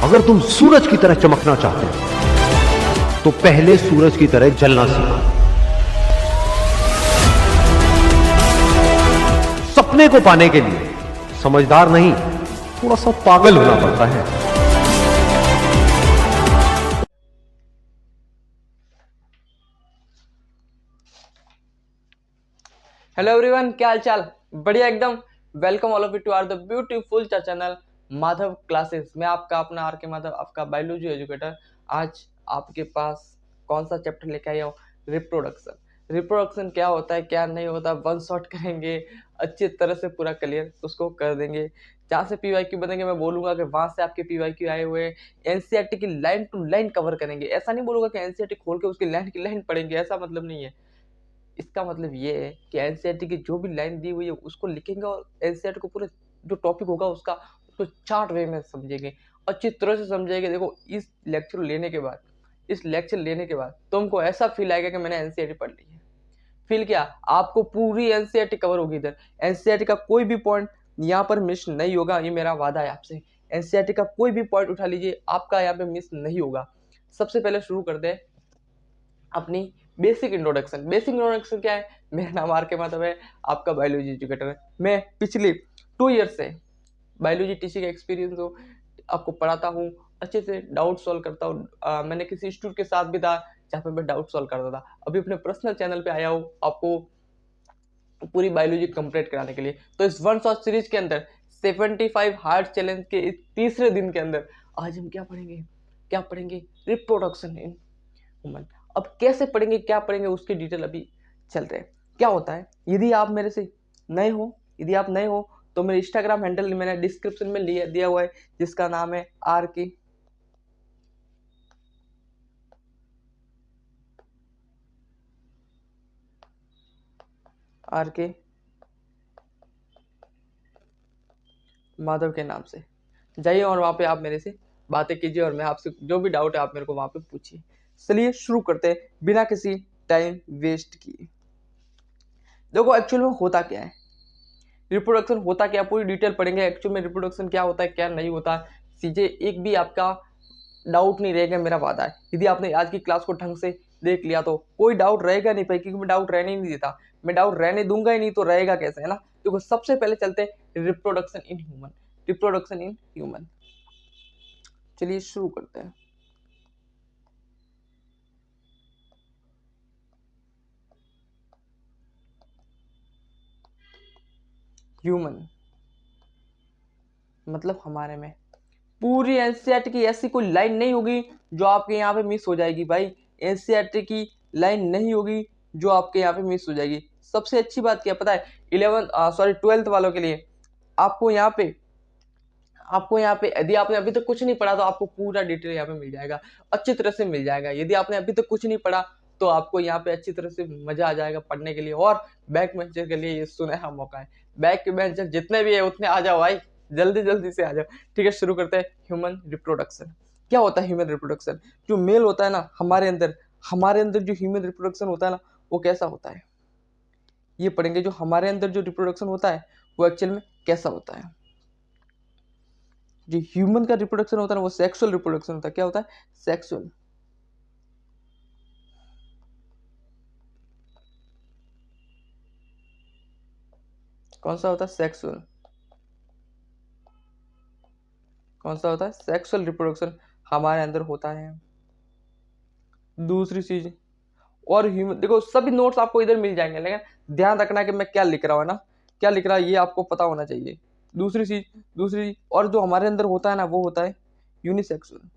अगर तुम सूरज की तरह चमकना चाहते हो तो पहले सूरज की तरह जलना सीखो। सपने को पाने के लिए समझदार नहीं, थोड़ा सा पागल होना पड़ता है। हेलो एवरीवन, क्या हाल चाल? बढ़िया एकदम। Welcome all of you to our the beautiful channel Madhav classes. मैं आपका अपना आर के माधव, आपका बायोलॉजी एजुकेटर। आज आपके पास कौन सा चैप्टर लेके आया हूँ? रिप्रोडक्शन। रिप्रोडक्शन क्या होता है, क्या नहीं होता, वन शॉट करेंगे, अच्छी तरह से पूरा क्लियर उसको कर देंगे। जहाँ से पीवाईक्यू बनेंगे मैं बोलूंगा कि वहां से आपके पीवाईक्यू आए हुए। एनसीईआरटी की लाइन टू लाइन कवर करेंगे। ऐसा नहीं बोलूंगा कि एनसीईआरटी खोल के उसकी लाइन की लाइन पढ़ेंगे, ऐसा मतलब नहीं है। इसका मतलब ये है कि एनसीईआरटी की जो भी लाइन दी हुई है उसको लिखेंगे और एनसीईआरटी को पूरे जो टॉपिक होगा उसको चार्ट वे में समझेंगे, अच्छी तरह से समझेंगे। देखो, इस लेक्चर लेने के बाद तुमको ऐसा फील आएगा कि मैंने एनसीईआरटी पढ़ ली है। फील क्या? आपको पूरी एनसीईआरटी कवर होगी इधर। एनसीईआरटी का कोई भी पॉइंट यहाँ पर मिस नहीं होगा, ये मेरा वादा है आपसे। एनसीईआरटी का कोई भी पॉइंट उठा लीजिए, आपका यहाँ पे मिस नहीं होगा। सबसे पहले शुरू करते हैं अपनी बेसिक इंट्रोडक्शन। बेसिक इंट्रोडक्शन क्या है? मेरा नाम आर के माधव है, आपका बायोलॉजी एजुकेटर है। मैं पिछले 2 ईयर से बायोलॉजी टीचिंग का एक्सपीरियंस हो, आपको पढ़ाता हूँ, अच्छे से डाउट सॉल्व करता हूँ। मैंने किसी इंस्टीट्यूट के साथ भी था जहाँ पे मैं डाउट सॉल्व करता था। अभी अपने पर्सनल चैनल पे आया हूँ आपको पूरी बायोलॉजी कंप्लीट कराने के लिए। तो इस वन शॉट सीरीज के अंदर 75 हार्ड चैलेंज के इस तीसरे दिन के अंदर आज हम क्या पढ़ेंगे? Reproduction in human. अब कैसे पढ़ेंगे, क्या पढ़ेंगे, उसकी डिटेल अभी चल रहे हैं। क्या होता है, यदि आप मेरे से नए हो तो मेरे इंस्टाग्राम हैंडल मैंने डिस्क्रिप्शन में दिया हुआ है, जिसका नाम है आर के माधव के नाम से जाइए और वहाँ पे आप मेरे से बातें कीजिए और मैं आपसे जो भी डाउट है आप मेरे को वहाँ पे पूछिए। चलिए शुरू करते हैं बिना किसी टाइम वेस्ट किए। देखो, एक्चुअल में होता क्या है, रिप्रोडक्शन होता क्या, पूरी डिटेल पढ़ेंगे। एक्चुअल में रिप्रोडक्शन क्या होता है, क्या नहीं होता, चीजें एक भी आपका डाउट नहीं रहेगा, मेरा वादा है। यदि आपने आज की क्लास को ढंग से देख लिया तो कोई डाउट रहेगा नहीं भाई, क्योंकि मैं डाउट रहने ही नहीं देता। मैं डाउट रहने दूंगा ही नहीं तो रहेगा कैसे, है ना? देखो, सबसे पहले चलते हैं reproduction in human. Reproduction in human, चलिए शुरू करते हैं। ह्यूमन मतलब हमारे में पूरी एनसीईआरटी की ऐसी कोई लाइन नहीं होगी जो आपके यहाँ पे मिस हो जाएगी भाई। एनसीईआरटी की लाइन नहीं होगी जो आपके यहाँ पे मिस हो जाएगी। सबसे अच्छी बात क्या पता है? 12th वालों के लिए आपको यहाँ पे यदि आपने अभी तक कुछ नहीं पढ़ा तो आपको पूरा डिटेल यहाँ पे मिल जाएगा, अच्छी तरह से मिल जाएगा। यदि आपने अभी तक कुछ नहीं पढ़ा तो आपको यहाँ पे अच्छी तरह से मजा आ जाएगा पढ़ने के लिए। और बैक बेंचर के लिए ये सुनहरा मौका है। बैक बेंचर जितने भी है उतने आ जाओ भाई, जल्दी जल्दी से आ जाओ। ठीक है, शुरू करते हैं। ह्यूमन रिप्रोडक्शन क्या होता है? ह्यूमन रिप्रोडक्शन, जो मेल होता है ना हमारे अंदर जो ह्यूमन रिप्रोडक्शन होता है ना, वो कैसा होता है ये पढ़ेंगे। जो हमारे अंदर जो रिप्रोडक्शन होता है वो एक्चुअल में कैसा होता है। जो ह्यूमन का रिप्रोडक्शन होता है ना वो सेक्सुअल रिप्रोडक्शन होता है। क्या होता है? सेक्सुअल। कौन सा होता है? सेक्सुअल। कौन सा होता है? सेक्सुअल रिप्रोडक्शन हमारे अंदर होता है। दूसरी चीज, और ह्यूमन, देखो सभी नोट्स आपको इधर मिल जाएंगे, लेकिन ध्यान रखना कि मैं क्या लिख रहा हूँ ना, क्या लिख रहा है ये आपको पता होना चाहिए। दूसरी और जो हमारे अंदर होता है ना वो होता है यूनिसेक्सुअल।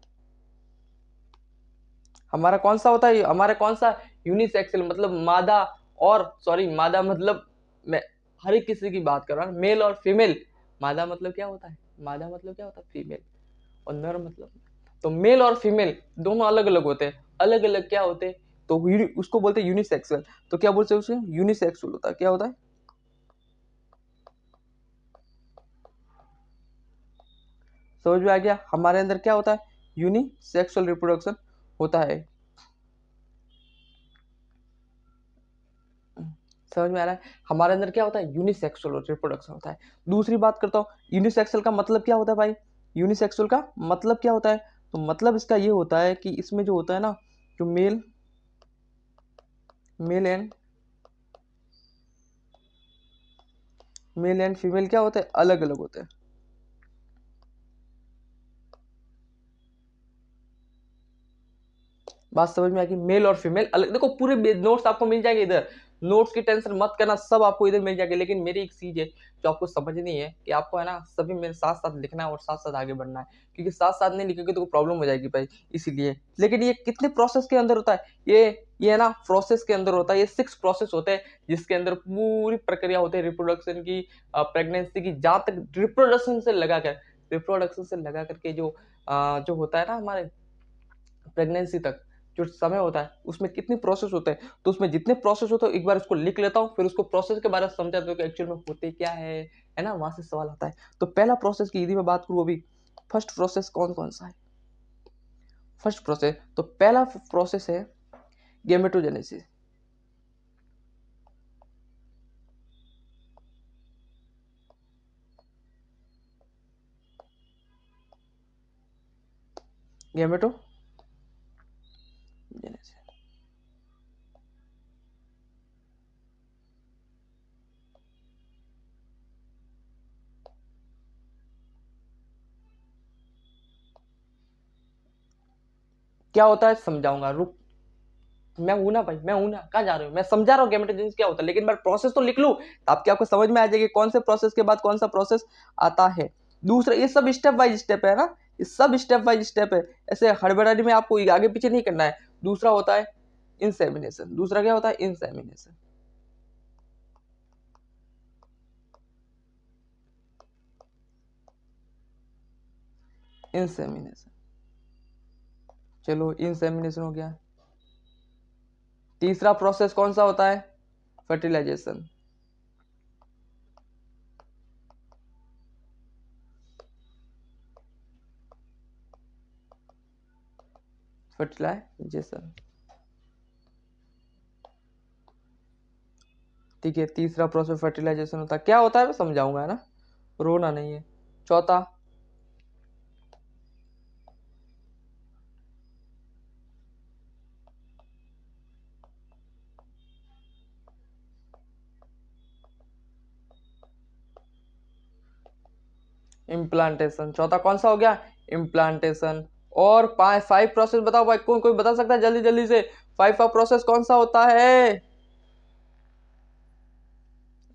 हमारा कौन सा होता है? हमारा कौन सा? यूनिसेक्सुअल मतलब मादा और मादा मतलब मैं हर एक किसी की बात कर रहा हूँ, मेल और फीमेल। मादा मतलब क्या होता है? मादा मतलब क्या होता है? फीमेल। और नर मतलब, तो मेल और फीमेल दोनों अलग अलग होते हैं। अलग अलग क्या होते हैं? तो उसको बोलते हैं यूनिसेक्सुअल। तो क्या बोलते हैं उसको? यूनिसेक्सुअल होता है। क्या होता है? समझ में आ गया? हमारे अंदर क्या होता है? यूनिसेक्सुअल रिप्रोडक्शन होता है। समझ में आ रहा है? हमारे अंदर क्या होता है? यूनिसेक्सुअल रिप्रोडक्शन होता है। दूसरी बात करता हूँ, यूनिसेक्सुअल का मतलब क्या होता है भाई? यूनिसेक्सुअल का मतलब क्या होता है? तो मतलब इसका ये होता है कि इसमें जो होता है ना, जो मेल एंड फीमेल क्या होते हैं? अलग अलग होते हैं। बात समझ में आएगी? मेल और फीमेल अलग, देखो पूरे नोट्स आपको मिल जाएंगे इधर, नोट्स की टेंशन मत करना, सब आपको इधर मिल जाएंगे। लेकिन मेरी एक चीज है जो आपको समझनी है कि आपको है ना सभी मेरे साथ साथ लिखना है और साथ साथ आगे बढ़ना है, क्योंकि साथ साथ नहीं लिखोगे तो प्रॉब्लम हो जाएगी भाई, इसीलिए। लेकिन ये कितने प्रोसेस के अंदर होता है? ये है ना प्रोसेस के अंदर होता है, ये 6 प्रोसेस होते हैं जिसके अंदर पूरी प्रक्रिया होती है रिप्रोडक्शन की, प्रेगनेंसी की, जहाँ तक रिप्रोडक्शन से लगा करके जो होता है ना हमारे प्रेगनेंसी तक जो समय होता है, उसमें कितनी प्रोसेस होते हैं। तो उसमें जितने प्रोसेस होते हैं एक बार उसको लिख लेता हूँ, फिर उसको प्रोसेस के बारे में समझाता हूँ कि एक्चुअल में होते क्या है ना, वहां से सवाल आता है। तो पहला प्रोसेस की यदि मैं बात करूँ अभी, फर्स्ट प्रोसेस कौन कौन सा है? फर्स्ट प्रोसेस, तो पहला प्रोसेस है गेमेटोजेनेसिस। गेमेटोजेनेसिस क्या होता है समझाऊंगा, रुक। मैं हूं ना भाई, मैं हूं ना, कहाँ जा रहे हो? मैं समझा रहा हूँ गेमेटोजेनेसिस क्या होता है, लेकिन मैं प्रोसेस तो लिख लूं ताकि आपको समझ में आ जाएगी कौन से प्रोसेस के बाद कौन सा प्रोसेस आता है। दूसरा, ये सब स्टेप बाय स्टेप है ना, ये सब स्टेप बाय स्टेप है, ऐसे हड़बड़ाहट में आपको आगे पीछे नहीं करना है। दूसरा होता है इंसेमिनेशन। दूसरा क्या होता है? इंसेमिनेशन। इंसेमिनेशन, चलो इंसेमिनेशन हो गया। तीसरा प्रोसेस कौन सा होता है? फर्टिलाइजेशन। फर्टिलाइजेशन, ठीक है। तीसरा प्रोसेस फर्टिलाइजेशन होता है, क्या होता है मैं समझाऊंगा, है ना, रोना नहीं है। चौथा इम्प्लांटेशन। चौथा कौन सा हो गया? इम्प्लांटेशन। और 5 प्रोसेस बताओ भाई, कोई बता सकता है जल्दी जल्दी से? 5 का प्रोसेस कौन सा होता है?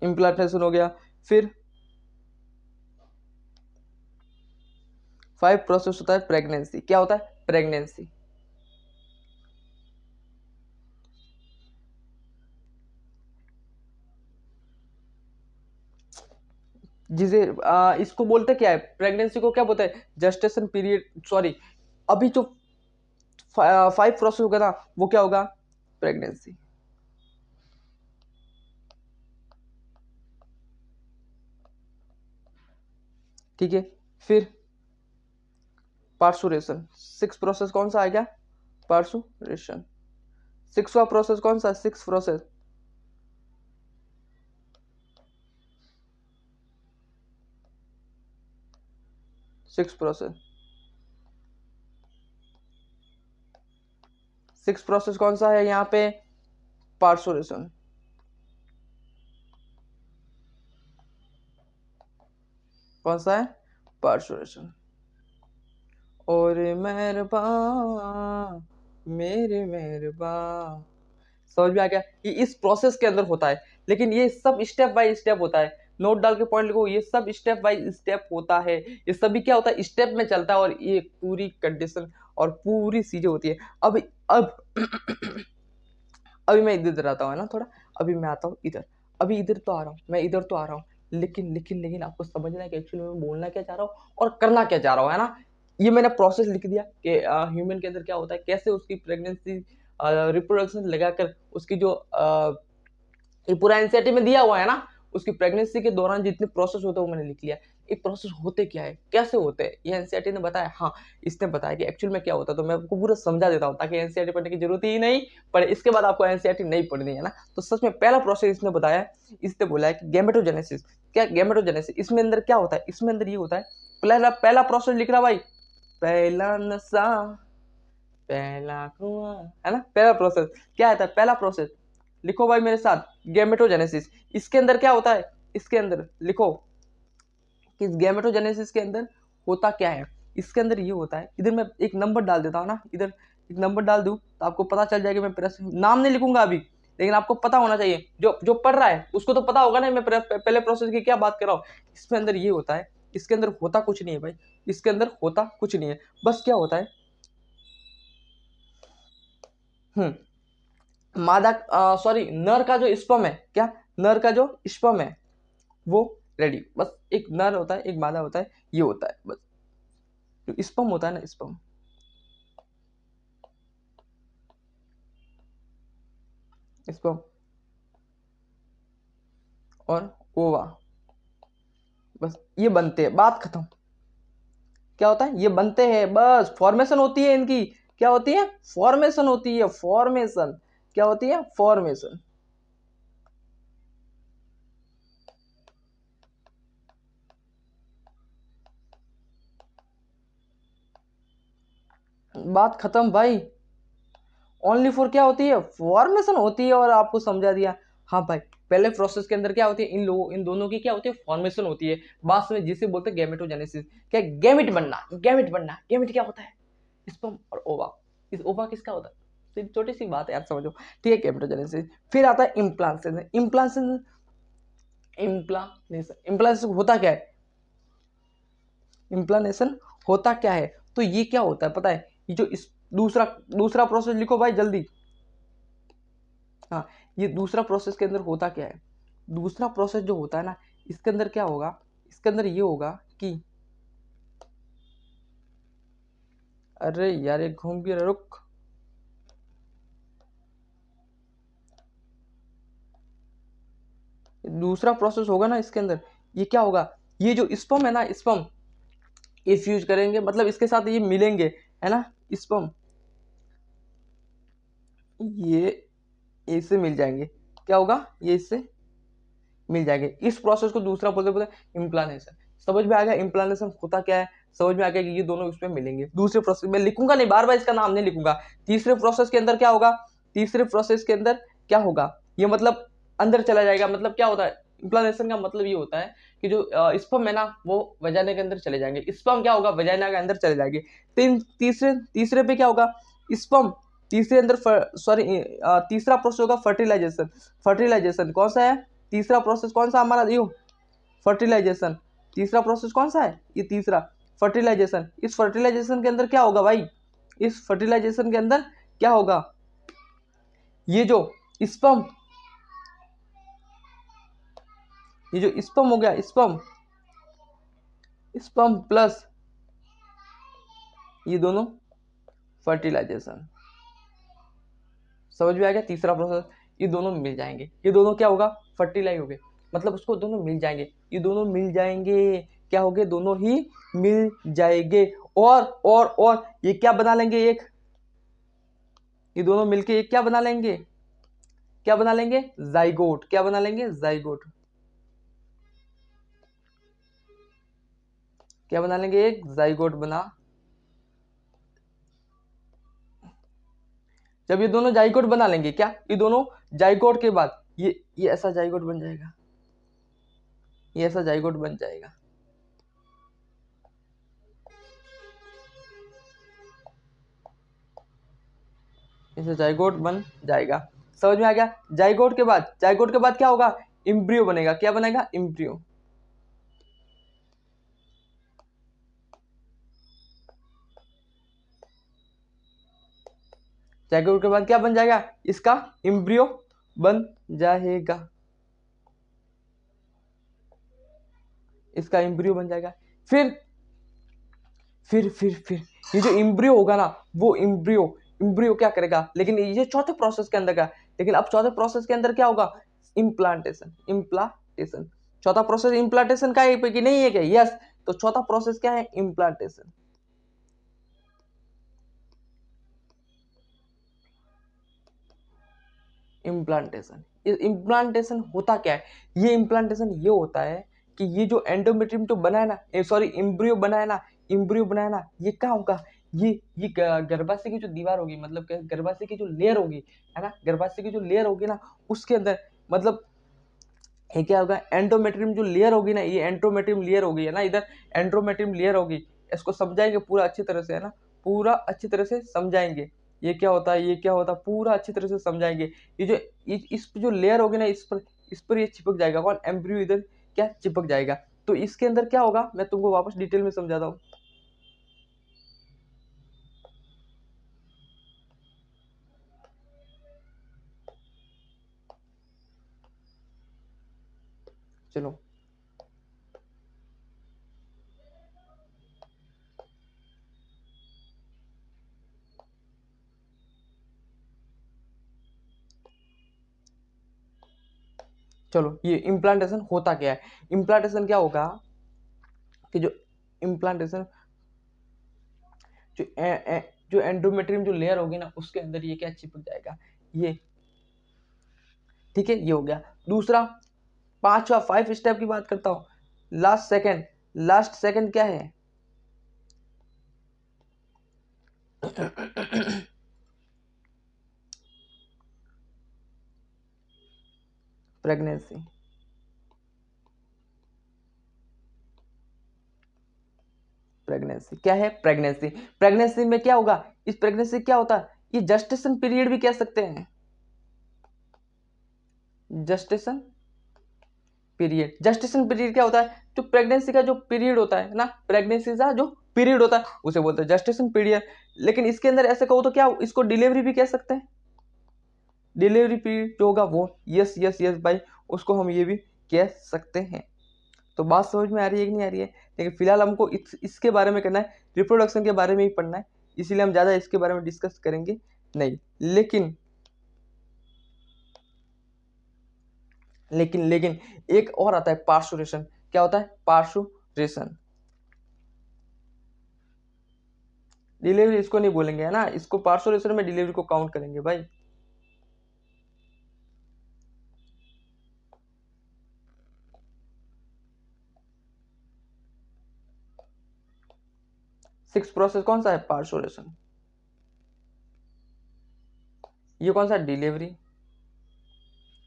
इम्प्लांटेशन हो गया। फिर 5 प्रोसेस होता है प्रेगनेंसी। क्या होता है? प्रेगनेंसी। जिसे इसको बोलते क्या है, प्रेगनेंसी को क्या बोलते हैं? जेस्टेशन पीरियड, सॉरी, अभी जो 5 प्रोसेस होगा ना वो क्या होगा? प्रेगनेंसी। ठीक है। फिर पार्सुरेशन, 6 प्रोसेस कौन सा आ गया? पार्सुरेशन। 6वां प्रोसेस कौन सा? 6 प्रोसेस, 6 प्रोसेस, 6 प्रोसेस कौन सा है यहाँ पे? पार्सुरेशन। कौन सा है? पार्सुरेशन। और मेहरबान, मेरे मेहरबान, समझ में आ गया? ये इस प्रोसेस के अंदर होता है, लेकिन ये सब स्टेप बाय स्टेप होता है। नोट डाल के पॉइंट लिखो, ये सब स्टेप बाय स्टेप होता है। ये सभी क्या होता है? स्टेप में चलता है, और ये पूरी कंडीशन और पूरी चीजें होती है। अब अभी मैं इधर आता हूँ ना थोड़ा, अभी मैं आता हूँ इधर, अभी इधर तो आ रहा हूँ, मैं इधर तो आ रहा हूँ, लेकिन आपको समझना है कि एक्चुअली मैं बोलना क्या चाह रहा हूँ और करना क्या चाह रहा हूँ, है ना। ये मैंने प्रोसेस लिख दिया कि ह्यूमन के अंदर क्या होता है, कैसे उसकी प्रेगनेंसी रिप्रोडक्शन लगाकर उसकी जो ये पूरा एनसीईआरटी में दिया हुआ है ना, उसकी प्रेगनेंसी के दौरान जितने प्रोसेस होते हैं वो मैंने लिख लिया। एक प्रोसेस होते क्या है, कैसे होते हैं, ये एनसीईआरटी ने बताया। हाँ, इसने बताया कि एक्चुअल में क्या होता है, तो मैं आपको पूरा समझा देता हूँ ताकि एनसीईआरटी पढ़ने की जरूरत ही नहीं पड़े। इसके बाद आपको एनसीईआरटी नहीं पढ़नी है ना। तो सच में पहला प्रोसेस इसने बताया, इसने बोला है कि गैमेटोजेनेसिस। क्या गैमेटोजेनेसिस, इसमें अंदर क्या होता है? इसमें अंदर ये होता है पहला पहला प्रोसेस लिख रहा भाई, पहला नशा पहला कुआं, है ना। पहला प्रोसेस क्या आता है, पहला प्रोसेस लिखो भाई मेरे साथ, गैमेटोजेनेसिस। इसके अंदर क्या होता है, इसके अंदर लिखो कि गैमेटोजेनेसिस के अंदर होता क्या है। इसके अंदर ये होता है, इधर मैं एक नंबर डाल देता हूँ ना, इधर एक नंबर डाल दूं तो आपको पता चल जाएगा। मैं नाम नहीं लिखूंगा अभी, लेकिन आपको पता होना चाहिए, जो जो पढ़ रहा है उसको तो पता होगा ना मैं पहले प्रोसेस की क्या बात कर रहा हूँ। इसके अंदर ये होता है, इसके अंदर होता कुछ नहीं है भाई, इसके अंदर होता कुछ नहीं है। बस क्या होता है, मादा सॉरी नर का जो स्पर्म है, क्या नर का जो स्पर्म है वो रेडी, बस एक नर होता है एक मादा होता है, ये होता है बस। जो स्पर्म होता है ना, स्पर्म स्पर्म और ओवा, बस ये बनते हैं, बात खत्म। क्या होता है, ये बनते हैं, बस फॉर्मेशन होती है इनकी। क्या होती है, फॉर्मेशन होती है, फॉर्मेशन। क्या होती है, फॉर्मेशन। बात खत्म भाई। ओनली फॉर क्या होती है, फॉर्मेशन होती है, और आपको समझा दिया। हाँ भाई, पहले प्रोसेस के अंदर क्या होती है, इन दोनों की क्या होती है, फॉर्मेशन होती है। बाद में जिसे बोलते हैं गैमेटोजेनेसिस। क्या, गैमेट बनना, गैमेट बनना। गैमेट क्या होता है, स्पर्म और ओवा। इस ओवा किसका होता है, सिर्फ छोटी सी बात है यार, समझो, ठीक है, गैमेटोजेनेसिस। फिर आता है इम्प्लांटेशन। इम्प्लांटेशन इम्प्लांटेशन होता क्या है, इम्प्लांटेशन होता क्या है, तो ये क्या होता है पता है, ये जो इस दूसरा दूसरा प्रोसेस लिखो भाई जल्दी। हाँ, ये दूसरा प्रोसेस के अंदर होता क्या है, दूसरा प्रोसेस जो होता है ना, इसके अंदर क्या होगा, इसके अंदर ये होगा कि, अरे यार ये घूम गया, रुक। दूसरा प्रोसेस होगा ना इसके अंदर, ये क्या होगा, ये जो स्पर्म है ना, स्पर्म ये फ्यूज करेंगे, मतलब इसके साथ ये मिलेंगे, है ना, स्पर्म ये इससे मिल जाएंगे। क्या होगा, ये इससे मिल जाएंगे। इस प्रोसेस को दूसरा बोलते बोलते इम्प्लांटेशन। समझ में आ गया इम्प्लांटेशन होता क्या है, समझ में आ गया कि ये दोनों इसमें मिलेंगे। दूसरे प्रोसेस में लिखूंगा नहीं, बार बार इसका नाम नहीं लिखूंगा। तीसरे प्रोसेस के अंदर क्या होगा, तीसरे प्रोसेस के अंदर क्या होगा, ये मतलब अंदर चला जाएगा। मतलब क्या होता है, इम्प्लांटेशन का मतलब ये होता है कि जो स्पर्म है ना वो वजाइना के अंदर चले जाएंगे। स्पर्म क्या होगा, वजाइना के अंदर चले जाएंगे। तीसरे तीसरे पे क्या होगा, स्पर्म तीसरे अंदर सॉरी तीसरा प्रोसेस होगा फर्टिलाइजेशन। फर्टिलाइजेशन कौन सा है, तीसरा प्रोसेस कौन सा हमारा, यो फर्टिलाइजेशन। तीसरा प्रोसेस कौन सा है, ये तीसरा फर्टिलाइजेशन। इस फर्टिलाइजेशन के अंदर क्या होगा भाई, इस फर्टिलाइजेशन के अंदर क्या होगा, ये जो स्पर्म, ये जो स्पर्म हो गया, स्पर्म स्पर्म प्लस ये दोनों फर्टिलाइजेशन। समझ में आ गया, तीसरा प्रोसेस, ये दोनों मिल जाएंगे, ये दोनों क्या होगा, फर्टिलाइज हो गए, मतलब उसको दोनों मिल जाएंगे, ये दोनों मिल जाएंगे। क्या हो गए, दोनों ही मिल जाएंगे। और ये क्या बना लेंगे, एक ये दोनों मिलके एक क्या बना लेंगे, क्या बना लेंगे, जाइगोट। क्या बना लेंगे, जाइगोट। क्या बना लेंगे, एक जाइगोट बना। जब ये दोनों जाइगोट बना लेंगे, क्या ये दोनों जाइगोट के बाद ये ऐसा जाइगोट बन जाएगा, ये ऐसा जाइगोट बन जाएगा। इसे जाइगोट बन जाएगा। समझ में आ गया। जाइगोट के बाद क्या होगा, इम्ब्रियो बनेगा। क्या बनेगा, इम्ब्रियो। जाइगोट के बाद क्या बन जाएगा, इसका इम्ब्रियो बन जाएगा, इसका इम्ब्रियो बन जाएगा। फिर ये जो इम्ब्रियो होगा ना, वो इम्ब्रियो क्या करेगा, लेकिन ये चौथे प्रोसेस के अंदर का। लेकिन अब चौथे प्रोसेस के अंदर क्या होगा, इम्प्लांटेशन। चौथा प्रोसेस इम्प्लांटेशन का है कि नहीं है, क्या, यस। तो चौथा प्रोसेस क्या है, इम्प्लांटेशन। इम्प्लांटेशन होता क्या है, ये इम्प्लांटेशन ये होता है कि ये जो एंडोमेट्रियम तो बना है ना, सॉरी एम्ब्रियो बना है ना, एम्ब्रियो बनाया ना, ये कहाँ होगा, ये गर्भाशय की जो दीवार होगी, मतलब गर्भाशय की जो लेयर होगी, है ना, गर्भाशय की जो लेयर होगी ना, उसके अंदर मतलब ये क्या होगा, एंडोमेट्रियम जो लेयर होगी ना, ये एंडोमेट्रियम लेयर होगी, है ना, इधर एंडोमेट्रियम लेयर होगी। इसको समझाएंगे पूरा अच्छी तरह से, है ना, पूरा अच्छी तरह से समझाएंगे ये क्या होता है, ये क्या होता है, पूरा अच्छी तरह से समझाएंगे। ये जो इस जो लेयर होगी ना, इस पर ये चिपक जाएगा, कौन, एम्ब्रियो इधर क्या चिपक जाएगा। तो इसके अंदर क्या होगा, मैं तुमको वापस डिटेल में समझाता हूँ। चलो, चलो, ये इम्प्लांटेशन होता क्या है। इम्प्लांटेशन क्या होगा कि जो इम्प्लांटेशन जो जो एंडोमेट्रियम जो लेयर होगी ना, उसके अंदर ये क्या चिपक जाएगा, ये, ठीक है, ये हो गया। दूसरा, पांचवा, 5 स्टेप की बात करता हूँ। लास्ट सेकंड क्या है, प्रेगनेंसी। प्रेगनेंसी क्या है, प्रेगनेंसी। प्रेगनेंसी में क्या होगा, इस प्रेगनेंसी क्या होता है, ये जस्टेशन पीरियड भी कह सकते हैं, जस्टेशन पीरियड। जस्टेशन पीरियड क्या होता है, जो प्रेगनेंसी का जो पीरियड होता है ना, प्रेगनेंसी का जो पीरियड होता है उसे बोलते हैं जस्टेशन पीरियड। लेकिन इसके अंदर ऐसे कहो तो क्या, इसको डिलीवरी भी कह सकते हैं, डिलीवरी पीरियड जो होगा वो, यस यस यस भाई, उसको हम ये भी कह सकते हैं। तो बात समझ में आ रही है कि नहीं आ रही है। लेकिन फिलहाल हमको इसके बारे में करना है, रिप्रोडक्शन के बारे में ही पढ़ना है, इसीलिए हम ज़्यादा इसके बारे में डिस्कस करेंगे नहीं। लेकिन एक और आता है पार्श्वरेशन। क्या होता है, पार्श्वरेशन। डिलीवरी इसको नहीं बोलेंगे, है ना, इसको पार्श्वरेशन में डिलीवरी को काउंट करेंगे भाई। सिक्स प्रोसेस कौन सा है, पार्श्वरेशन। ये कौन सा, डिलीवरी।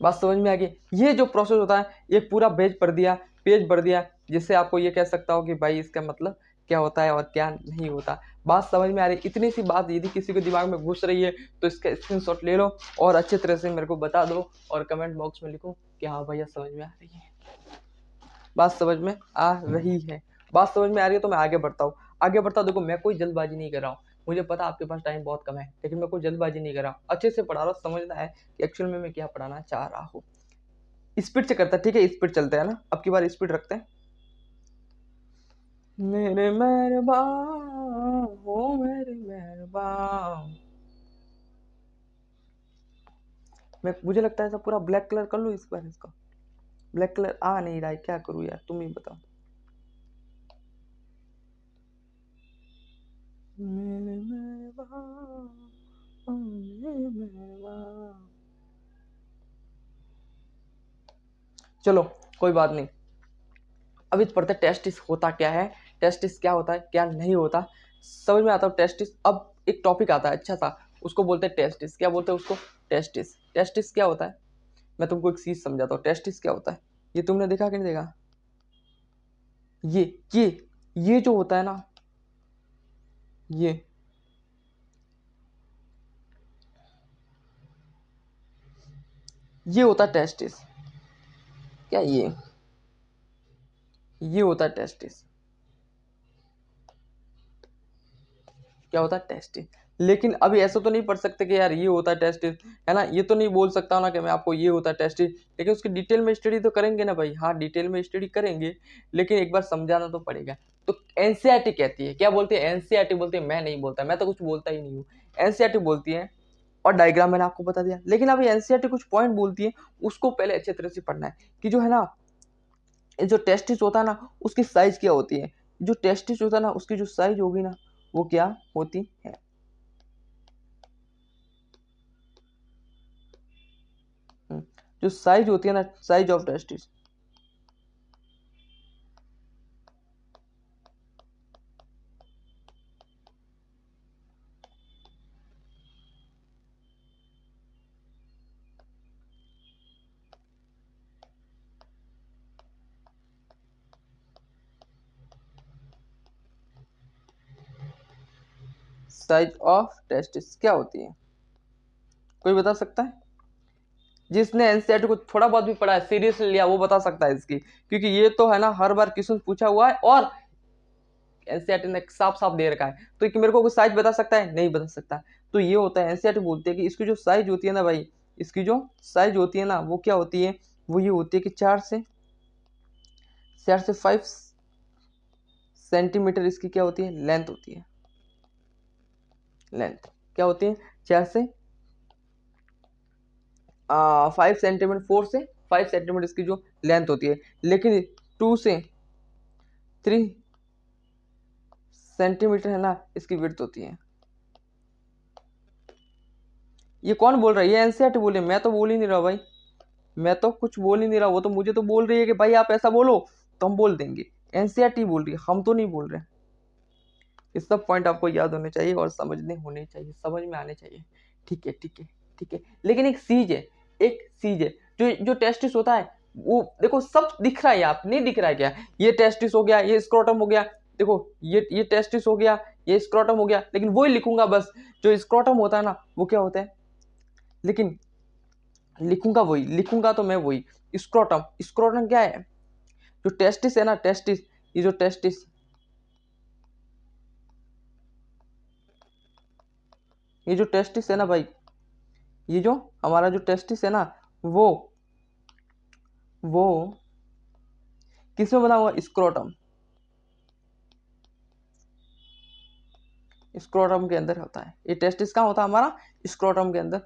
बात समझ में आ गई। ये जो प्रोसेस होता है, एक पूरा पेज भर दिया, जिससे आपको ये कह सकता हो कि भाई इसका मतलब क्या होता है और क्या नहीं होता। बात समझ में आ रही, इतनी सी बात यदि किसी के दिमाग में घुस रही है तो इसका स्क्रीनशॉट ले लो और अच्छे तरह से मेरे को बता दो और कमेंट बॉक्स में लिखो कि हाँ भैया समझ में आ रही है, बात समझ में आ रही है। बात समझ में आ रही है तो मैं आगे बढ़ता हूँ। देखो, मैं कोई जल्दबाजी नहीं कर रहा हूँ, मुझे पता आपके पास टाइम बहुत कम है, लेकिन मैं कोई जल्दबाजी नहीं कर रहा हूँ, अच्छे से पढ़ा रहा हूँ, समझना है कि एक्चुअल में मैं क्या पढ़ाना चाह रहा हूँ। स्पीड से करता है, ठीक है, स्पीड चलते हैं ना, अब की बार स्पीड रखते हैं। मेरे मेहरबान हो, मेरे मेहरबान, मुझे लगता है ऐसा पूरा ब्लैक कलर कर लूँ इस बार, इसका ब्लैक कलर आ नहीं रहा है, क्या करूँ यार, तुम ही बताओ। मेरे मेहरबान हो, मेरे मेहरबान। चलो, कोई बात नहीं, अभी पढ़ते टेस्टिस होता क्या है, टेस्टिस क्या होता है, क्या नहीं होता, समझ में आता है टेस्टिस। अब एक टॉपिक आता है अच्छा सा, उसको बोलते हैं टेस्टिस। क्या बोलते हैं उसको, टेस्टिस। टेस्टिस क्या होता है, मैं तुमको एक चीज समझाता हूँ, टेस्टिस क्या होता है। ये तुमने देखा कि नहीं देखा, ये ये ये जो होता है ना, ये ये होता है टेस्टिस। क्या ये होता है टेस्टिस। क्या होता है, टेस्टिस। लेकिन अभी ऐसा तो नहीं पढ़ सकते कि यार ये होता है टेस्टिस, है ना, ये तो नहीं बोल सकता ना कि मैं आपको ये होता है टेस्टिस। लेकिन उसकी डिटेल में स्टडी तो करेंगे ना भाई, हाँ डिटेल में स्टडी करेंगे, लेकिन एक बार समझाना तो पड़ेगा। तो एनसीईआरटी कहती है, क्या बोलती है, एनसीईआरटी बोलती है, मैं नहीं बोलता, मैं तो कुछ बोलता ही नहीं हूँ। एनसीईआरटी बोलती है, और डायग्राम मैंने आपको बता दिया, लेकिन अभी एनसीईआरटी कुछ पॉइंट बोलती है, उसको पहले अच्छे तरह से पढ़ना है कि जो है ना, ये जो टेस्टिस होता है ना, उसकी साइज क्या होती है। जो टेस्टिस होता है ना, उसकी जो साइज होगी ना, वो क्या होती है। जो साइज होती है ना, size of testis, size of testis क्या होती है? कोई बता सकता है? जिसने एनसीईआरटी को थोड़ा बहुत भी पढ़ा है, सीरियसली लिया, वो बता सकता है इसकी, क्योंकि ये तो है ना हर बार क्वेश्चन पूछा हुआ है और एनसीईआरटी ने साफ साफ दे रखा है। तो कि मेरे को कोई साइज बता सकता है? नहीं बता सकता। तो ये होता है, एनसीईआरटी बोलते हैं कि इसकी जो साइज होती है ना भाई, इसकी जो साइज होती है ना वो क्या होती है? वो ये होती है कि 4 से 5 सेंटीमीटर इसकी क्या होती है? लेंथ होती है। लेंथ क्या होती है? 4 से 5 सेंटीमीटर, 4 से 5 सेंटीमीटर इसकी जो लेंथ होती है। लेकिन 2 से 3 सेंटीमीटर है ना इसकी विड्थ होती है। ये कौन बोल रहा है? ये एनसीईआरटी बोले, मैं तो बोल ही नहीं रहा भाई, मैं तो कुछ बोल ही नहीं रहा। वो तो मुझे तो बोल रही है कि भाई आप ऐसा बोलो तो हम बोल देंगे। एनसीईआरटी बोल रही है, हम तो नहीं बोल रहे। ये सब पॉइंट आपको याद होने चाहिए और समझने होने चाहिए, समझ में आने चाहिए। ठीक है ठीक है ठीक है। लेकिन एक चीज है, एक चीज है, जो जो टेस्टिस होता है वो देखो सब दिख रहा है, आप नहीं दिख रहा है क्या? ये टेस्टिस हो गया, ये स्क्रोटम हो गया, देखो ये टेस्टिस हो गया, ये स्क्रोटम हो गया, लेकिन वही लिखूंगा बस। जो स्क्रोटम होता है ना वो क्या होता है, लेकिन लिखूंगा वही, लिखूंगा तो मैं वही। स्क्रोटम, स्क्रोटम क्या है? जो टेस्टिस है ना, टेस्टिस, ये जो टेस्टिस, ये जो टेस्टिस है ना भाई, ये जो हमारा जो टेस्टिस है ना वो किसमें बना हुआ? स्क्रोटम, स्क्रोटम के अंदर होता है। ये टेस्टिस कहाँ होता है हमारा? स्क्रोटम के अंदर।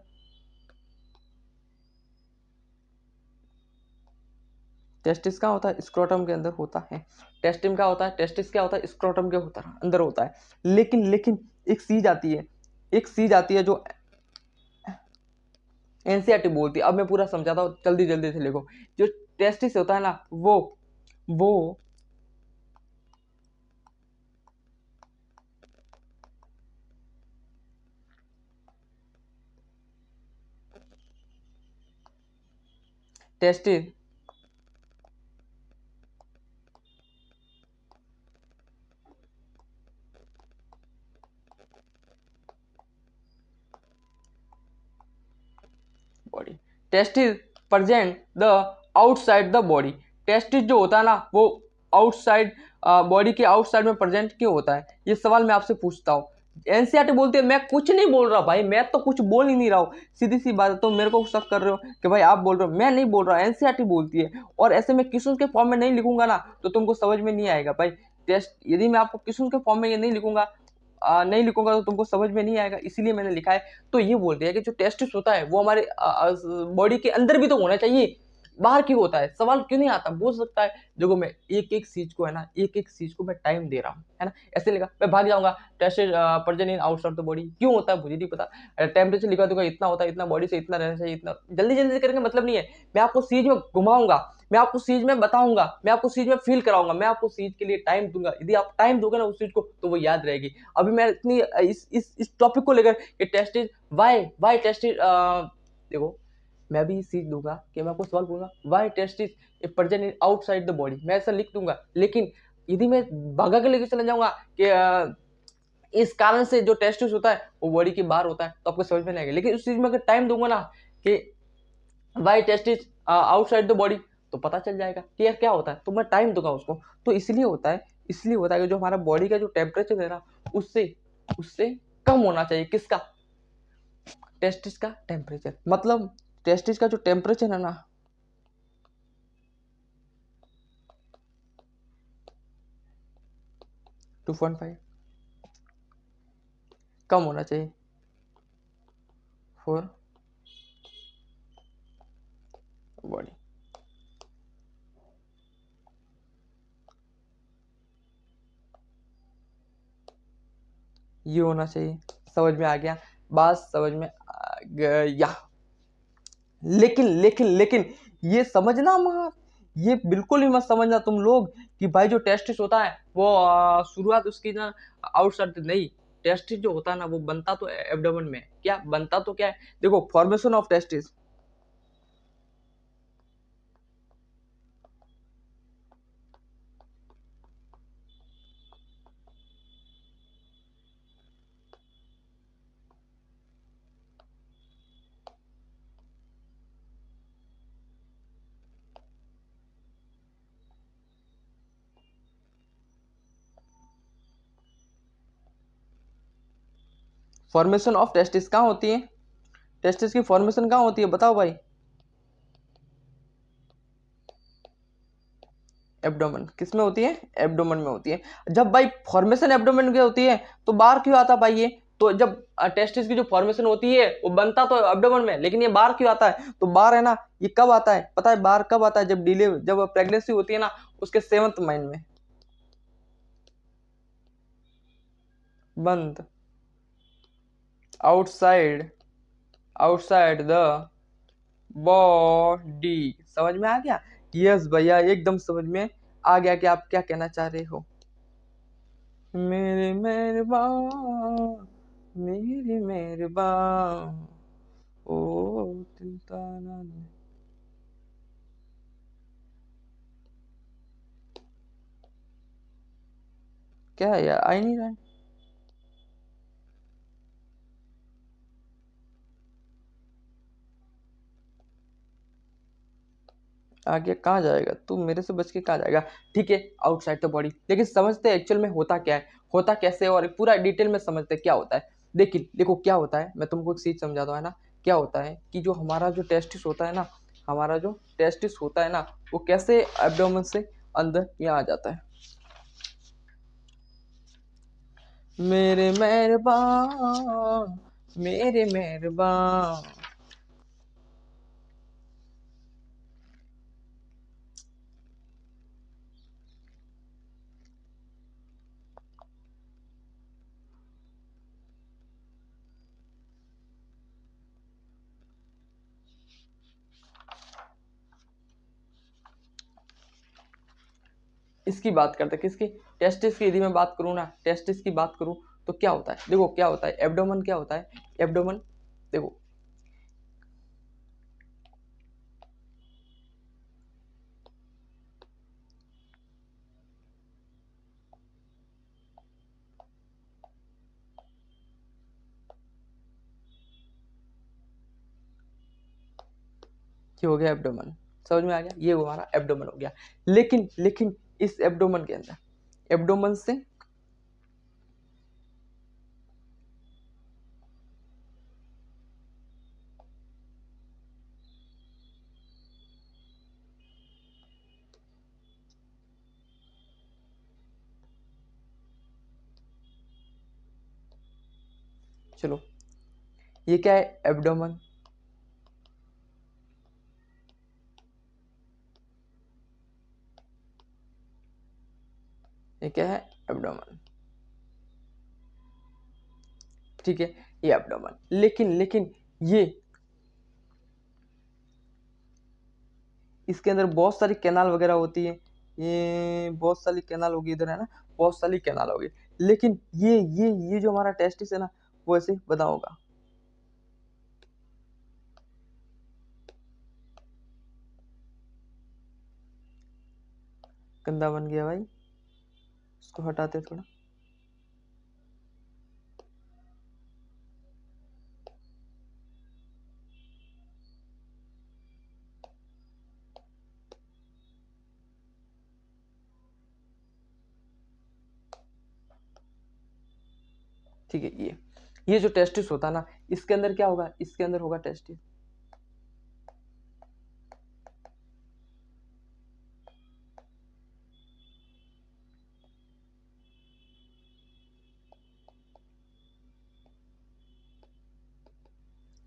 टेस्टिस कहाँ होता है? स्क्रोटम के अंदर होता है। टेस्टिम क्या होता है? टेस्टिस क्या होता है? स्क्रोटम के होता है, अंदर होता है। लेकिन एक चीज आती है, एक चीज आती है जो एनसीईआरटी बोलती है। अब मैं पूरा समझाता हूँ, जल्दी जल्दी से लिखो। जो टेस्टिस होता है ना वो testis body, testis present the outside the body. Testis जो होता है ना वो आउटसाइड, बॉडी के आउटसाइड में प्रेजेंट क्यों होता है? ये सवाल मैं आपसे पूछता हूँ। एनसीईआरटी बोलती है, मैं कुछ नहीं बोल रहा भाई, मैं तो कुछ बोल ही नहीं रहा हूँ, सीधी सी बात है। तो मेरे को शक कर रहे हो कि भाई आप बोल रहे हो, मैं नहीं बोल रहा, एनसीईआरटी बोलती है। और ऐसे में क्वेश्चन के फॉर्म में नहीं लिखूंगा ना तो तुमको समझ में नहीं आएगा भाई। टेस्ट यदि मैं आपको क्वेश्चन के फॉर्म में ये नहीं लिखूंगा, नहीं लिखूंगा तो तुमको समझ में नहीं आएगा, इसीलिए मैंने लिखा है। तो ये बोल दिया कि जो टेस्टिस होता है वो हमारे बॉडी के अंदर भी तो होना चाहिए, बाहर क्यों होता है? सवाल क्यों नहीं आता? बोल सकता है। देखो मैं एक एक चीज को है ना, एक एक चीज को मैं टाइम दे रहा हूँ, है ना। ऐसे लिखा मैं भाग जाऊंगा, tested present in outside the body, क्यों होता है मुझे नहीं पता। टेम्परेचर लिखा दूंगा इतना होता है, इतना बॉडी से इतना रहना चाहिए, इतना जल्दी जल्दी करके मतलब नहीं है। मैं आपको चीज में घुमाऊंगा, मैं आपको चीज में बताऊंगा, मैं आपको चीज में फील कराऊंगा, मैं आपको चीज के लिए टाइम दूंगा। यदि आप टाइम दोगे ना उस चीज को तो वो याद रहेगी। अभी मैं इतनी इस टॉपिक को लेकर कि टेस्टेड वाई टेस्टेड, देखो मैं भी चीज दूंगा कि मैं आपको सवाल पूछूंगा, why test is present in outside the body, मैं ऐसा लिख दूंगा। लेकिन यदि मैं भगा के लेके चला जाऊंगा कि इस कारण से जो टेस्टिस होता है वो बॉडी के बाहर होता है, तो आपको समझ में नहीं आएगा। लेकिन उस चीज में अगर टाइम दूंगा ना कि why testis outside the body, तो पता चल जाएगा कि यार क्या होता है, तो मैं टाइम दूंगा उसको। तो इसलिए होता है, इसलिए होता है कि जो हमारा बॉडी का जो टेम्परेचर है ना उससे उससे कम होना चाहिए। किसका? टेस्टिस का टेम्परेचर। मतलब टेस्टिस का जो टेम्परेचर है ना 2.5 कम होना चाहिए फॉर बॉडी। ये होना चाहिए। समझ में आ गया? बात समझ में आ गया? लेकिन ये समझना मत, ये बिल्कुल ही मत समझना तुम लोग कि भाई जो टेस्टिस होता है वो शुरुआत उसकी ना आउटसाइड नहीं। टेस्टिस जो होता है ना वो बनता तो एब्डोमेन में, क्या बनता तो क्या है? देखो formation of testis, formation of testis कहाँ होती है? टेस्टिस की फॉर्मेशन कहाँ होती है बताओ भाई? एब्डोमेन। किस में होती है? एब्डोमेन में होती है। जब भाई फॉर्मेशन एब्डोमेन में होती है तो बाहर क्यों आता भाई ये? तो जब टेस्टिस की जो फॉर्मेशन होती है वो बनता तो एब्डोमेन में, लेकिन ये बाहर क्यों आता है? तो बाहर है ना, ये कब आता है पता है? बाहर कब आता है? जब प्रेगनेंसी होती है ना, उसके 7th महीने में। बंद। Outside, outside the body. समझ में आ गया? यस भैया, एकदम समझ में आ गया कि आप क्या कहना चाह रहे हो। मेरे मेहरबान, मेरे मेहरबान, ओ दिल ताना। क्या है यार, आ ही नहीं रहा है। आगे कहाँ जाएगा तू? मेरे से बच के कहाँ जाएगा? ठीक है, आउटसाइड द बॉडी। लेकिन समझते हैं एक्चुअल में होता क्या है, होता कैसे है, और पूरा डिटेल में समझते हैं क्या होता है। देखिए देखो क्या होता है, मैं तुमको एक चीज समझाता हूँ, है ना। क्या होता है कि जो हमारा जो टेस्टिस होता है ना, हमारा जो टेस्टिस होता है ना, वो कैसे एब्डोमेन से अंदर यहाँ आ जाता है। मेरे मेहरबान, मेरे मेहरबान। इसकी बात करते हैं, किसकी? टेस्टिस की। यदि मैं बात करूँ ना, टेस्टिस की बात करूँ तो क्या होता है? देखो क्या होता है, एब्डोमेन क्या होता है? एब्डोमेन देखो, ये हो गया एब्डोमेन। समझ में आ गया? ये हमारा एब्डोमेन हो गया। लेकिन लेकिन इस एब्डोमेन के अंदर, एब्डोमेन से चलो, ये क्या है? एब्डोमेन। ये क्या है? एब्डोमेन। ठीक है, ये एब्डोमेन। लेकिन लेकिन ये, इसके अंदर बहुत सारी कैनाल वगैरह होती है। ये बहुत सारी कैनाल होगी इधर, है ना, बहुत सारी कैनाल होगी। लेकिन ये जो हमारा टेस्टिस है ना, वो ऐसे बना होगा। गंदा बन गया भाई, इसको हटाते थोड़ा। ठीक है, ये जो टेस्टिस होता है ना, इसके अंदर क्या होगा? इसके अंदर होगा टेस्टिस।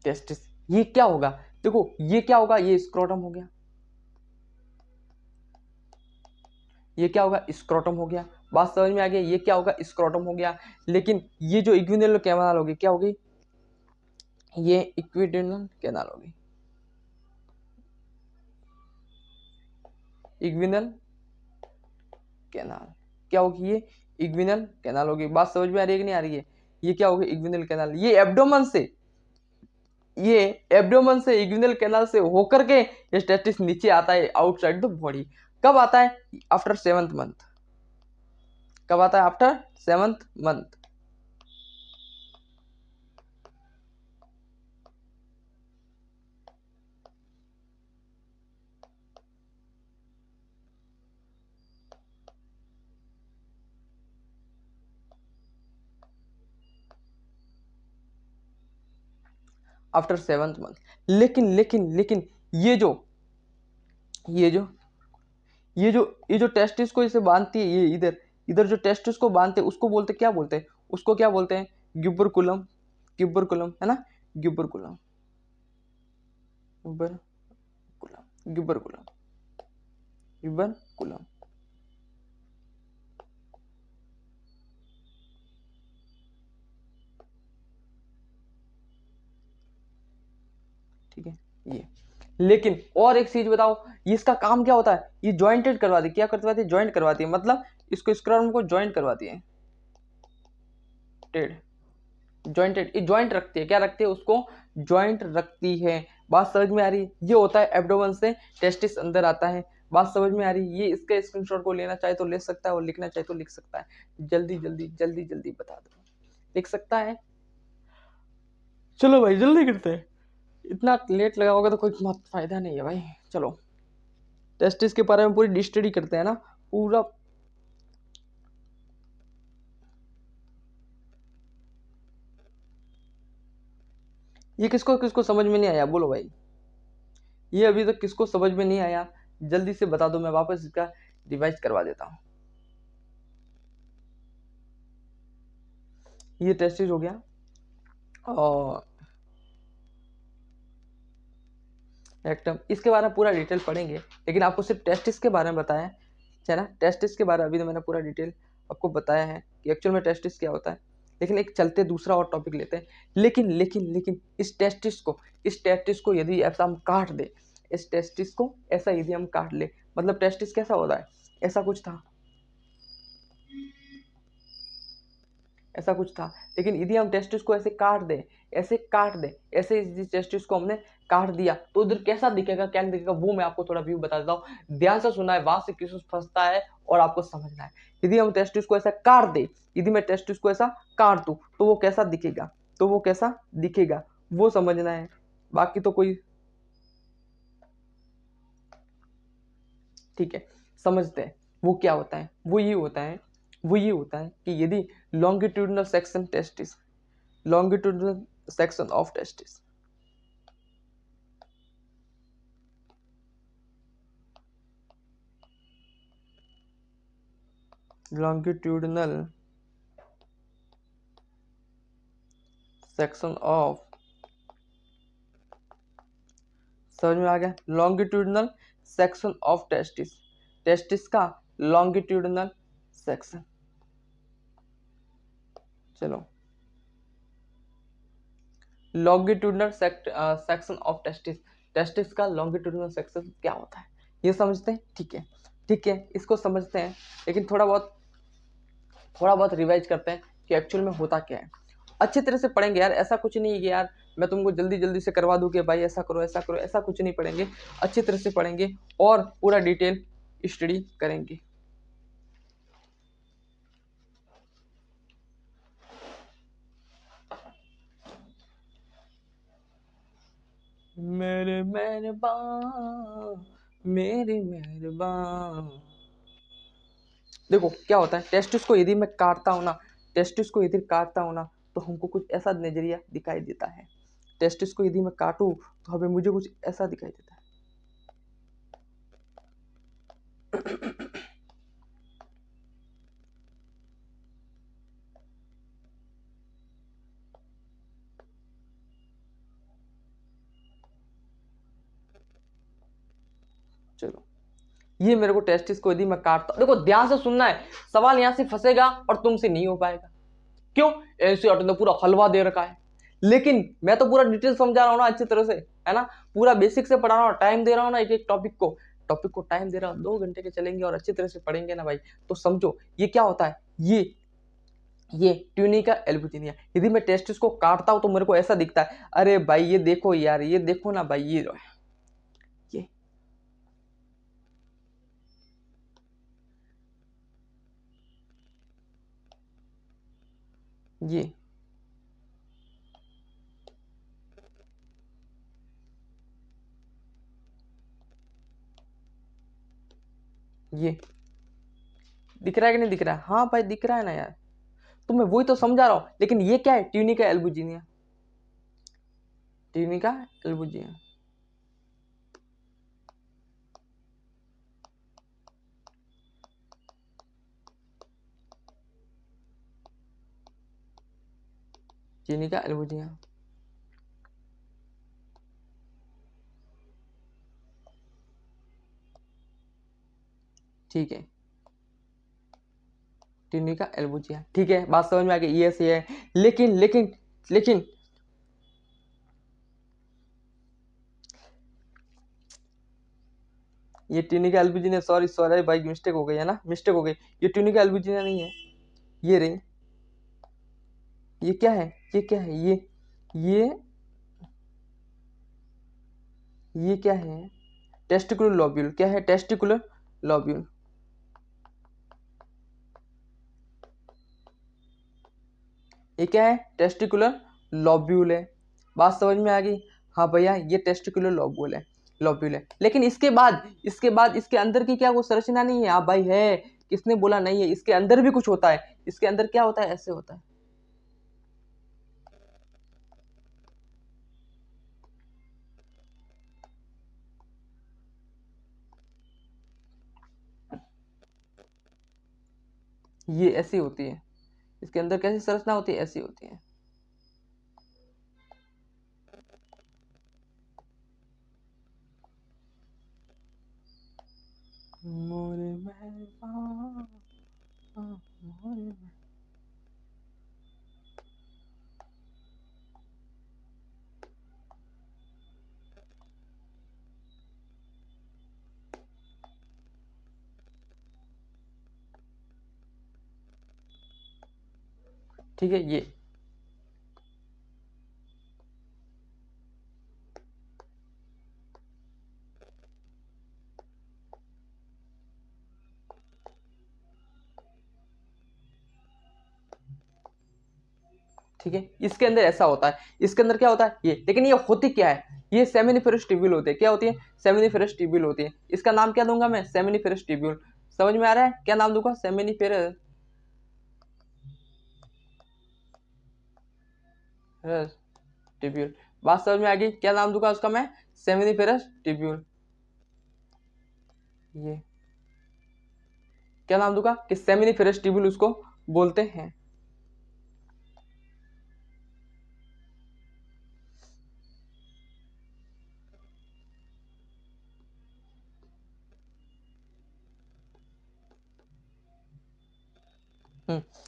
टेस्टिस, ये क्या होगा? देखो ये क्या होगा? ये स्क्रोटम हो गया। ये क्या होगा? स्क्रोटम हो गया। बात समझ में आ गया? ये क्या होगा? स्क्रोटम हो गया। लेकिन ये जो इक्विनल कैनाल होगी, क्या होगी? ये इक्विडिनल कैनाल होगी। इक्विनल कैनाल क्या होगी? ये इक्विनल कैनाल होगी। बात समझ में आ रही है कि नहीं आ रही है? ये क्या होगी? इक्विनल कैनाल। ये एब्डोमेन से, ये एब्डोमेन से इग्विनल कैनाल से होकर के ये टेस्टिस नीचे आता है आउटसाइड द बॉडी। कब आता है? After 7th month. कब आता है? After 7th month. After 7th month. लेकिन लेकिन लेकिन ये जो ये जो ये जो ये जो टेस्टिस को इसे बांधती है, ये इधर इधर जो टेस्टिस को बांधते हैं उसको बोलते क्या बोलते हैं, उसको क्या बोलते हैं, ग्यूबरकुलम। ग्यूबरकुलम है ना, ग्यूबरकुलम, ग्यूबरकुलम, ग्यूबरकुलम, ग्यूबरकुलम। ठीक है ये। लेकिन और एक चीज बताओ, ये इसका काम क्या होता है, ये जॉइंटेड करवाती है, क्या करवाती है, जॉइंट करवाती है, मतलब इसको स्क्रम को जॉइंट करवाती है, टेड जॉइंटेड, ये जॉइंट रखती है, क्या रखती है, उसको जॉइंट रखती है। बात समझ में आ रही है, ये होता है एब्डोमेन से टेस्टिस अंदर आता है। बात समझ में आ रही है, ये इसके स्क्रीनशॉट को लेना चाहे तो ले सकता है और लिखना चाहे तो लिख सकता है। जल्दी जल्दी जल्दी जल्दी बता दो, लिख सकता है। चलो भाई जल्दी करते हैं, इतना लेट लगाओगे तो कोई मत फायदा नहीं है भाई। चलो टेस्टिस के बारे में पूरी स्टडी करते हैं ना पूरा। ये किसको किसको समझ में नहीं आया बोलो भाई, ये अभी तक किसको समझ में नहीं आया, जल्दी से बता दो, मैं वापस इसका रिवाइज करवा देता हूँ। ये टेस्टिस हो गया और रेक्टम, इसके बारे में पूरा डिटेल पढ़ेंगे, लेकिन आपको सिर्फ टेस्टिस के बारे में बताया है ना, टेस्टिस के बारे में अभी तो मैंने पूरा डिटेल आपको बताया है कि एक्चुअल में टेस्टिस क्या होता है। लेकिन एक चलते दूसरा और टॉपिक लेते हैं। लेकिन लेकिन लेकिन इस टेस्टिस को यदि ऐसा हम काट दे, इस टेस्टिस को ऐसा यदि हम काट ले, मतलब टेस्टिस कैसा होता है, ऐसा कुछ था, ऐसा कुछ था। लेकिन यदि हम टेस्टिस को ऐसे काट दे, ऐसे काट दे, ऐसे इस टेस्टिस को हमने काट दिया तो उधर कैसा दिखेगा, क्या दिखेगा, वो मैं आपको थोड़ा व्यू बता देता हूँ। ध्यान से सुना है, वहां से किस फंसता है और आपको समझना है। यदि हम टेस्टिस को ऐसा काट दे, यदि मैं टेस्टिस को ऐसा काट दूं तो वो कैसा दिखेगा, तो वो कैसा दिखेगा वो समझना है, बाकी तो कोई। ठीक है समझते हैं वो क्या होता है, वो ये होता है कि यदि longitudinal section testis, longitudinal section of testis, longitudinal section of, समझ में आ गया, longitudinal section of testis, testis का longitudinal section। चलो longitudinal section of testis, testis का longitudinal section क्या होता है ये समझते हैं। ठीक है इसको समझते हैं, लेकिन थोड़ा बहुत रिवाइज करते हैं कि एक्चुअल में होता क्या है। अच्छी तरह से पढ़ेंगे यार, ऐसा कुछ नहीं है कि यार मैं तुमको जल्दी जल्दी से करवा दूं कि भाई ऐसा करो ऐसा करो, ऐसा कुछ नहीं पढ़ेंगे। अच्छी तरह से पढ़ेंगे और पूरा डिटेल स्टडी करेंगे। मेरे मेहरबान, मेरे मेहरबान। देखो क्या होता है, टेस्टिस को यदि मैं काटता हूँ ना, टेस्टिस को यदि काटता हूँ ना तो हमको कुछ ऐसा नजरिया दिखाई देता है। टेस्टिस को यदि मैं काटूं तो हमें मुझे कुछ ऐसा दिखाई देता है। चलो ये मेरे को टेस्टिस को यदि मैं काटता, देखो ध्यान से सुनना है, सवाल यहां से फंसेगा और तुमसे नहीं हो पाएगा। क्यों, एनसीईआरटी ने पूरा हलवा दे रखा है, लेकिन मैं तो पूरा डिटेल समझा रहा हूँ ना अच्छी तरह से, है ना, पूरा बेसिक से पढ़ा रहा हूँ, टाइम दे रहा हूँ ना, एक एक टॉपिक को टाइम दे रहा हूँ, 2 घंटे के चलेंगे और अच्छी तरह से पढ़ेंगे ना भाई तो समझो ये क्या होता है। ये ट्यूनिका एल्बुजिनिया, यदि मैं टेस्टिस को काटता हूं तो मेरे को ऐसा दिखता है, अरे भाई ये देखो यार, ये देखो ना भाई, ये ये ये दिख रहा है कि नहीं दिख रहा है, हाँ भाई दिख रहा है ना यार, तो मैं वही तो समझा रहा हूं। लेकिन ये क्या है, ट्यूनिका एल्बुजिनिया, ट्यूनिका एल्बुजिना। ट्यूनिका एल्बुजिना। ठीक है, ट्यूनिका एल्बुजिना, ठीक है, बात समझ में आ गई, ये सही है। लेकिन लेकिन लेकिन ये ट्यूनिका एल्बुजिना, सॉरी सॉरी भाई, मिस्टेक हो गई है ना, मिस्टेक हो गई, ये ट्यूनिका एल्बुजिना नहीं है, ये रही। ये क्या है, ये क्या है, ये ये क्या है, टेस्टिकुलर लोब्यूल, क्या है, टेस्टिकुलर लोब्यूल। ये क्या है, टेस्टिकुलर लोब्यूल है। बात समझ में आ गई, हाँ भैया ये टेस्टिकुलर लोब्यूल है, लोब्यूल है। लेकिन इसके बाद इसके अंदर की क्या वो संरचना नहीं है, हाँ भाई है, किसने बोला नहीं है, इसके अंदर भी कुछ होता है, इसके अंदर क्या होता है, ऐसे होता है। ये ऐसी होती है, इसके अंदर कैसी संरचना होती है, ऐसी होती है। मोरे मेहरबान, मोरे ठीक है, ये ठीक है, इसके अंदर ऐसा होता है, इसके अंदर क्या होता है ये, लेकिन ये होती क्या है, ये सेमिनिफेरस ट्यूब्यूल होते हैं, क्या होती है, सेमिनिफेरस ट्यूब्यूल होती है। इसका नाम क्या दूंगा मैं, सेमिनिफेरस ट्यूब्यूल। समझ में आ रहा है, क्या नाम दूंगा, सेमिनिफेरस ट्यूब्यूल। बात समझ में आ गई, क्या नाम दूंगा उसका मैं, सेमिनिफेरस ट्यूब्यूल। ये क्या नाम दूंगा कि सेमिनिफेरस ट्यूब्यूल उसको बोलते हैं।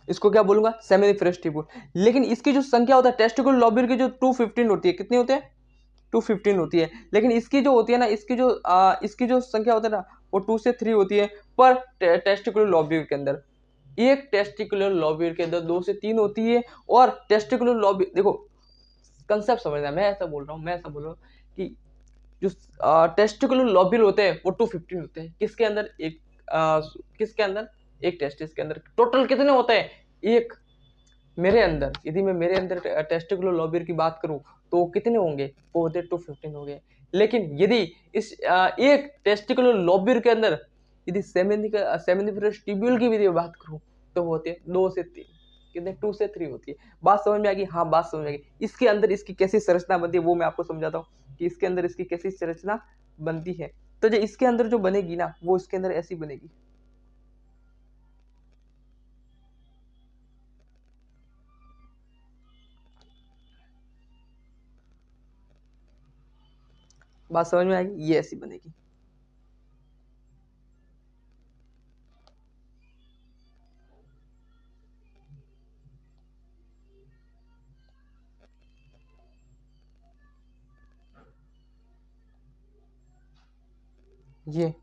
इसको क्या बोलूंगा, सेमिनिफेरस ट्यूब्यूल। लेकिन इसकी जो संख्या होता है टेस्टिकुलर लोब्यूल की, जो 215 होती है, कितनी होती है, 215 होती है। लेकिन इसकी जो होती है ना, इसकी जो संख्या होती है ना, वो 2 से 3 होती है पर टेस्टिकुलर लोब्यूल के अंदर। एक टेस्टिकुलर लोब्यूल के अंदर 2 से 3 होती है। और टेस्टिकुलर लोब्यूल, देखो कंसेप्ट समझना, मैं ऐसा बोल रहा हूँ कि जो टेस्टिकुलर लोब्यूल होते हैं वो 215 होते हैं, किसके अंदर, किसके अंदर, एक टेस्टिस के अंदर। टोटल कितने होते हैं, एक मेरे अंदर, यदि मैं मेरे अंदर टेस्टिकुलर लोब्यूल की बात करूं तो कितने होंगे, वो होते 215 हो गए। लेकिन यदि इस एक टेस्टिकुलर लोब्यूल के अंदर यदि सेमिनिफेरस ट्यूब्यूल की भी बात करूं तो वो होते हैं 2 से 3, कितने, 2 से 3 होती है। बात समझ में आ गई, हाँ बात समझ में आ गई। इसके अंदर इसकी कैसी संरचना बनती है वो मैं आपको समझाता हूँ कि इसके अंदर इसकी कैसी संरचना बनती है। तो जो इसके अंदर जो बनेगी ना, वो इसके अंदर ऐसी बनेगी। बात समझ में आएगी, ये ऐसी बनेगी। ये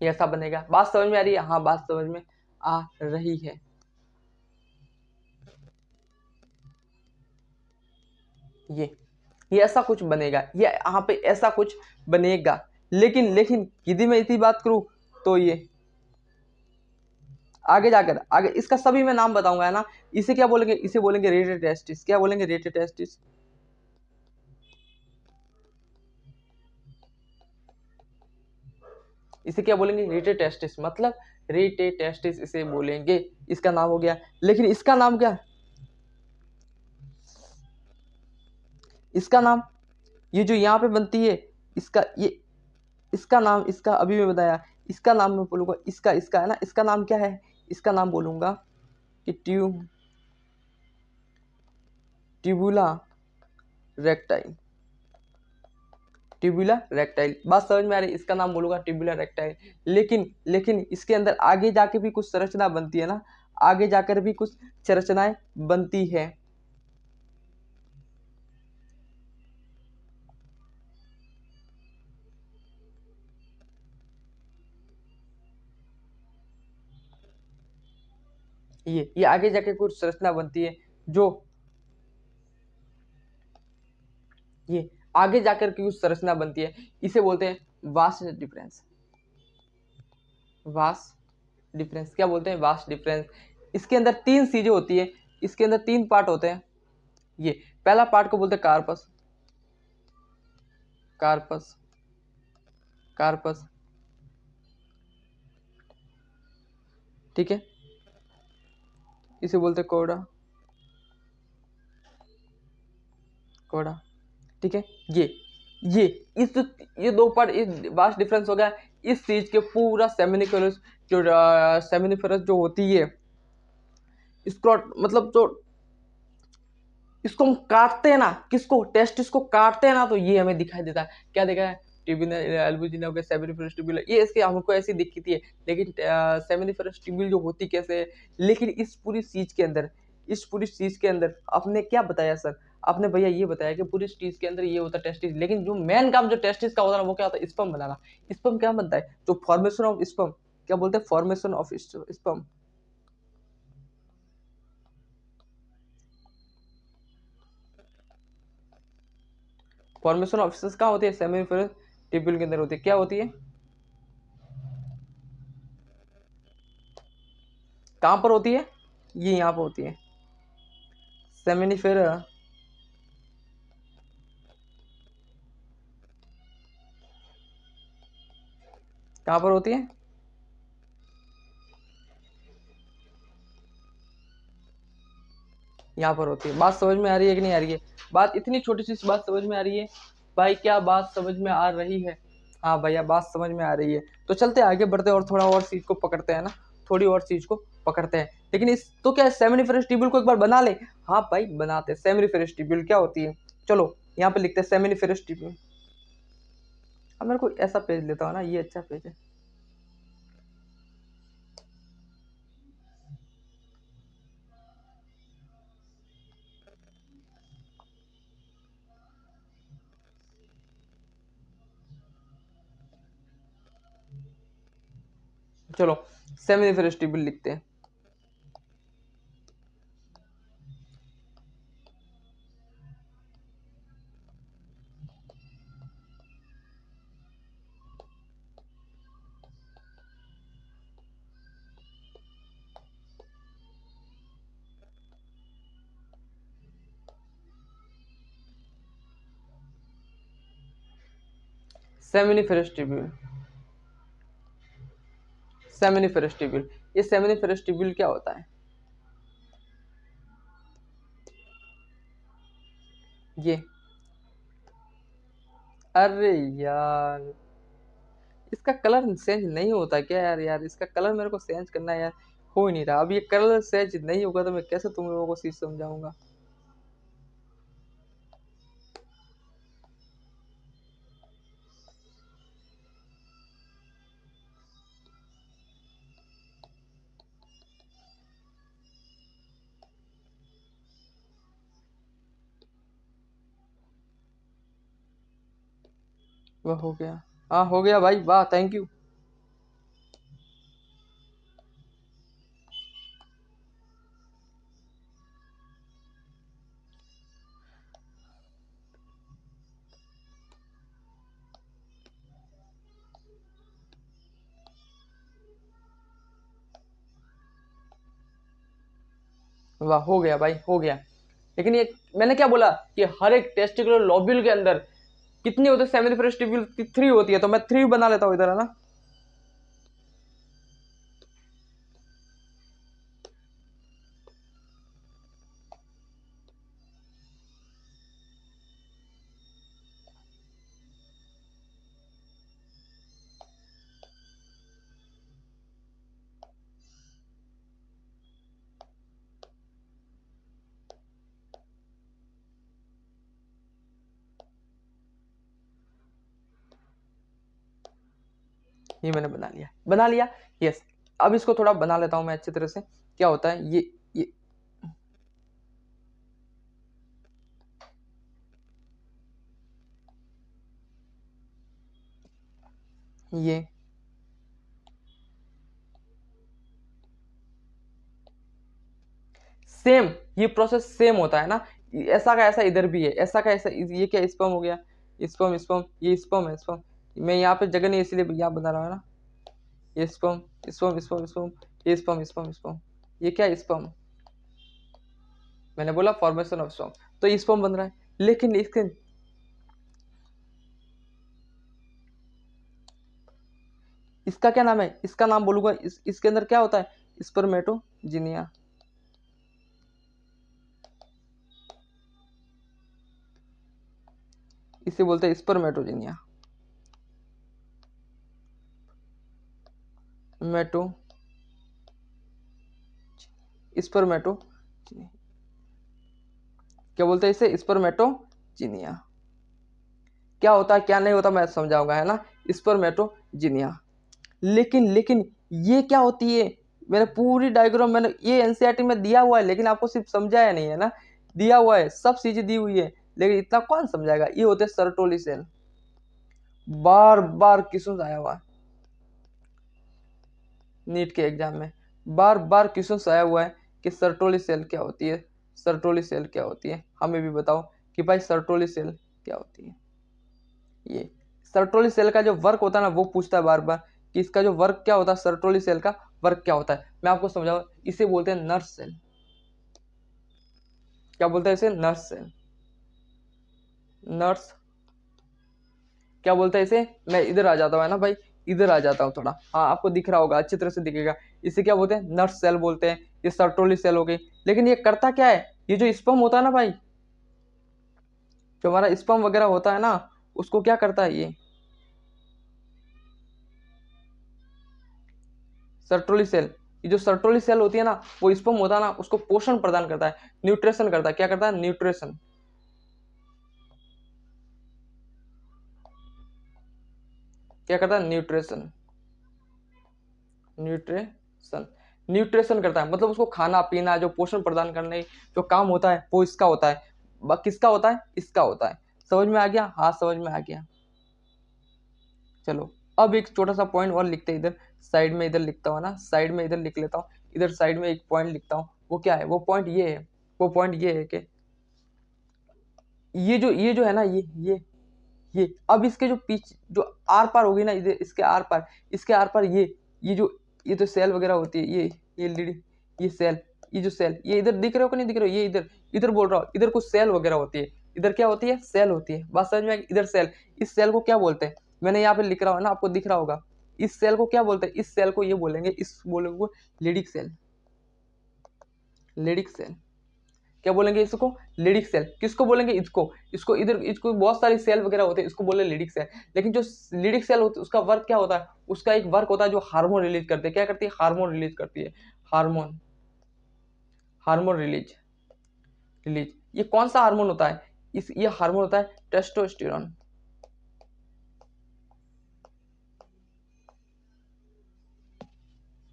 ऐसा बनेगा। बात समझ में आ रही है, हाँ बात समझ में आ रही है। ये ऐसा कुछ बनेगा, ये यहाँ पे ऐसा कुछ बनेगा। लेकिन लेकिन यदि मैं इतनी बात करूं तो ये आगे जाकर, आगे इसका सभी मैं नाम बताऊंगा, है ना। इसे क्या बोलेंगे, इसे बोलेंगे रेटेड टेस्टिस। क्या बोलेंगे, रेटेड टेस्टिस। इसे क्या बोलेंगे, रेटेटेस्टिस, मतलब रेटेटेस्टिस इसे बोलेंगे। इसका नाम हो गया। लेकिन इसका नाम क्या है, इसका नाम, ये जो यहाँ पे बनती है, इसका ये, इसका नाम, इसका अभी मैं बताया, इसका नाम मैं बोलूंगा, इसका इसका है ना, इसका नाम क्या है, इसका नाम बोलूंगा कि ट्यूबुला रेक्टाइल। ट्यूबुला रेक्टाइल, बात समझ में आ रही है, इसका नाम बोलूंगा ट्यूबुला रेक्टाइल। लेकिन इसके अंदर आगे जाके भी कुछ संरचना बनती है ना, आगे जाकर भी कुछ संरचनाएं बनती है। ये आगे जाके कुछ संरचना बनती है, जो ये आगे जाकर की कुछ संरचना बनती है, इसे बोलते हैं वास्ट डिफरेंस। वास्ट डिफरेंस क्या बोलते हैं, वास्ट डिफरेंस। इसके अंदर तीन चीजें होती है, इसके अंदर तीन पार्ट होते हैं। ये पहला पार्ट को बोलते हैं कार्पस, कार्पस, कार्पस, ठीक है, इसे बोलते हैं कोड़ा, कोड़ा, ठीक है। ये इस ये दो पार्ट, इस वास्ट डिफरेंस हो गया। इस चीज के पूरा सेमिनिफेरस, जो सेमिनिफेरस जो होती है, इसको मतलब जो इसको हम काटते हैं ना, किसको, टेस्टिस को काटते हैं ना, तो ये हमें दिखाई देता है। क्या देखा है, ट्यूबिन एल्बुजिना हो गया, सेमिनिफेरस ट्यूब्यूल, ये इसके हमको ऐसी दिखती है। लेकिन सेमिनिफेरस ट्यूब्यूल जो होती कैसे है, लेकिन इस पूरी चीज के अंदर, इस पूरी चीज के अंदर आपने क्या बताया सर, आपने भैया ये बताया कि पूरी चीज के अंदर ये होता है टेस्टिस, लेकिन जो मेन काम जो टेस्टिस का होता है वो क्या होता है, स्पर्म बनाना। स्पर्म क्या बनता है, जो फॉर्मेशन ऑफ स्पर्म, क्या बोलते हैं, formation of sperm. Formation of sperm कहाँ होती है, सेमिनिफेरस ट्यूब्यूल के अंदर होती है। क्या होती है, कहाँ पर होती है, ये यहाँ पर होती है, सेमिनिफेरा, कहाँ पर होती है, यहाँ पर होती है। बात समझ में आ रही है कि नहीं आ रही है, बात इतनी छोटी सी बात समझ में आ रही है भाई, क्या बात समझ में आ रही है, हाँ भैया बात समझ में आ रही है। तो चलते आगे बढ़ते और थोड़ा और चीज को पकड़ते हैं ना, थोड़ी और चीज को पकड़ते हैं। लेकिन इस तो क्या सेमिनिफेरस ट्यूब्यूल को एक बार बना ले, हाँ भाई बनाते हैं। सेमिनिफेरस ट्यूब्यूल क्या होती है, चलो यहाँ पे लिखते हैं सेमिनिफेरस ट्यूब्यूल। अब मेरे को ऐसा पेज लेता हूँ ना, ये अच्छा पेज है। चलो सेमिनिफेरस ट्यूब्यूल लिखते हैं। सेमिनिफेरस ट्यूब्यूल, सेमिनिफेरस ट्यूब्यूल, ये सेमिनिफेरस ट्यूब्यूल क्या होता है, ये, अरे यार इसका कलर चेंज नहीं होता क्या यार, यार इसका कलर मेरे को चेंज करना है यार, हो ही नहीं रहा। अब ये कलर चेंज नहीं होगा तो मैं कैसे तुम लोगों को चीज समझाऊंगा। वह हो गया, हाँ हो गया भाई, वाह थैंक यू। वाह हो गया भाई, हो गया। लेकिन ये मैंने क्या बोला कि हर एक टेस्टिकुलर लोब्यूल के अंदर कितनी होती है, सेमिनिफेरस ट्यूब्यूल 3 होती है, तो मैं 3 बना लेता हूँ इधर, है ना। ये मैंने बना लिया। यस, अब इसको थोड़ा बना लेता हूँ मैं अच्छी तरह से। क्या होता है ये ये सेम, ये प्रोसेस सेम होता है ना, ऐसा का ऐसा इधर भी है, ऐसा का ऐसा। ये क्या स्पर्म हो गया, स्पर्म स्पर्म, ये स्पर्म है स्पर्म। मैं यहाँ पे जगह नहीं इसलिए यहाँ बना रहा हूँ ना, ये स्पर्म स्पर्म स्पर्म स्पर्म, ये स्पर्म स्पर्म स्पर्म, ये क्या स्पर्म, मैंने बोला फॉर्मेशन ऑफ स्पर्म, तो ये स्पर्म बन रहा है। लेकिन इसका क्या नाम है, इसका नाम बोलूंगा, इसके अंदर क्या होता है, स्पर्मेटोजिनिया। इसे बोलते हैं स्पर्मेटोजिनिया, मेटो स्पर्मेटो, क्या बोलते हैं इसे, स्पर्मेटोजिनिया। क्या होता है क्या नहीं होता मैं समझाऊंगा, है ना, स्पर्मेटोजिनिया। लेकिन ये क्या होती है, मैंने पूरी डायग्राम मैंने ये एनसीईआरटी में दिया हुआ है, लेकिन आपको सिर्फ समझाया नहीं है ना, दिया हुआ है, सब चीजें दी हुई है, लेकिन इतना कौन समझाएगा। ये होते हैं सर्टोली सेल, बार बार क्वेश्चन आया हुआ है नीट के एग्जाम में, बार बार क्वेश्चन आया हुआ है कि सर्टोली सेल क्या होती है, सर्टोली सेल क्या होती है, हमें भी बताओ कि भाई सर्टोली सेल क्या होती है। ये सर्टोली सेल का जो वर्क होता है ना, वो पूछता है बार बार कि इसका जो वर्क क्या होता है, सर्टोली सेल का वर्क क्या होता है। मैं आपको समझाऊं, इसे बोलते हैं नर्स सेल। क्या बोलते हैं इसे, नर्स सेल, नर्स। क्या बोलते हैं इसे, मैं इधर आ जाता हूँ, है ना भाई, इधर आ जाता हूँ थोड़ा, हाँ आपको दिख रहा होगा, अच्छी तरह से दिखेगा। इसे क्या बोलते हैं, नर्स सेल बोलते हैं। ये सर्टोली सेल हो गई। लेकिन ये करता क्या है, ये जो स्पर्म होता है ना भाई, जो हमारा स्पर्म वगैरह होता है ना, उसको क्या करता है ये सर्टोली सेल। ये जो सर्टोली सेल होती है ना, वो स्पर्म होता है ना, उसको पोषण प्रदान करता है, न्यूट्रिशन करता है। क्या करता है, न्यूट्रिशन। क्या करता है, न्यूट्रिशन, न्यूट्रिशन, न्यूट्रिशन करता है, मतलब उसको खाना पीना, जो पोषण प्रदान करने जो काम होता है, वो इसका होता है। किसका होता है, इसका होता है। समझ में आ गया, हाँ समझ में आ गया। चलो अब एक छोटा सा पॉइंट और लिखते हैं इधर साइड में, इधर लिखता हूँ ना, साइड में इधर लिख लेता हूँ, इधर साइड में एक पॉइंट लिखता हूँ। वो क्या है, वो पॉइंट ये है, वो पॉइंट ये है कि ये जो है ना, ये अब इसके जो पीछे जो आर पार होगी ना, इधर इसके आर पार, इसके आर पार ये जो ये तो सेल वगैरह होती है, ये लीड, ये सेल, ये जो सेल, ये इधर दिख रहे हो कि नहीं दिख रहे हो, ये इधर इधर बोल रहा हूँ, इधर कुछ सेल वगैरह होती है। इधर क्या होती है, सेल होती है। बात समझ में आई? इधर सेल, इस सेल को क्या बोलते हैं, मैंने यहाँ पे लिख रहा हूँ ना, आपको दिख रहा होगा। इस सेल को क्या बोलते हैं, इस सेल को ये बोलेंगे, इस बोलेंगे लिडिक सेल, लिडिक सेल। क्या बोलेंगे इसको, लिडिक सेल। किसको बोलेंगे, इसको, इसको इधर, इसको बहुत सारी सेल वगैरह होते हैं, इसको बोले लिडिक सेल। लेकिन जो लिडिक सेल होती है उसका वर्क क्या होता है, उसका एक वर्क होता है जो हार्मोन रिलीज करते हैं। क्या करती है, हार्मोन रिलीज करती है, हार्मोन, हार्मोन रिलीज, रिलीज। ये कौन सा हार्मोन होता है, ये हार्मोन होता है टेस्टोस्टेरोन।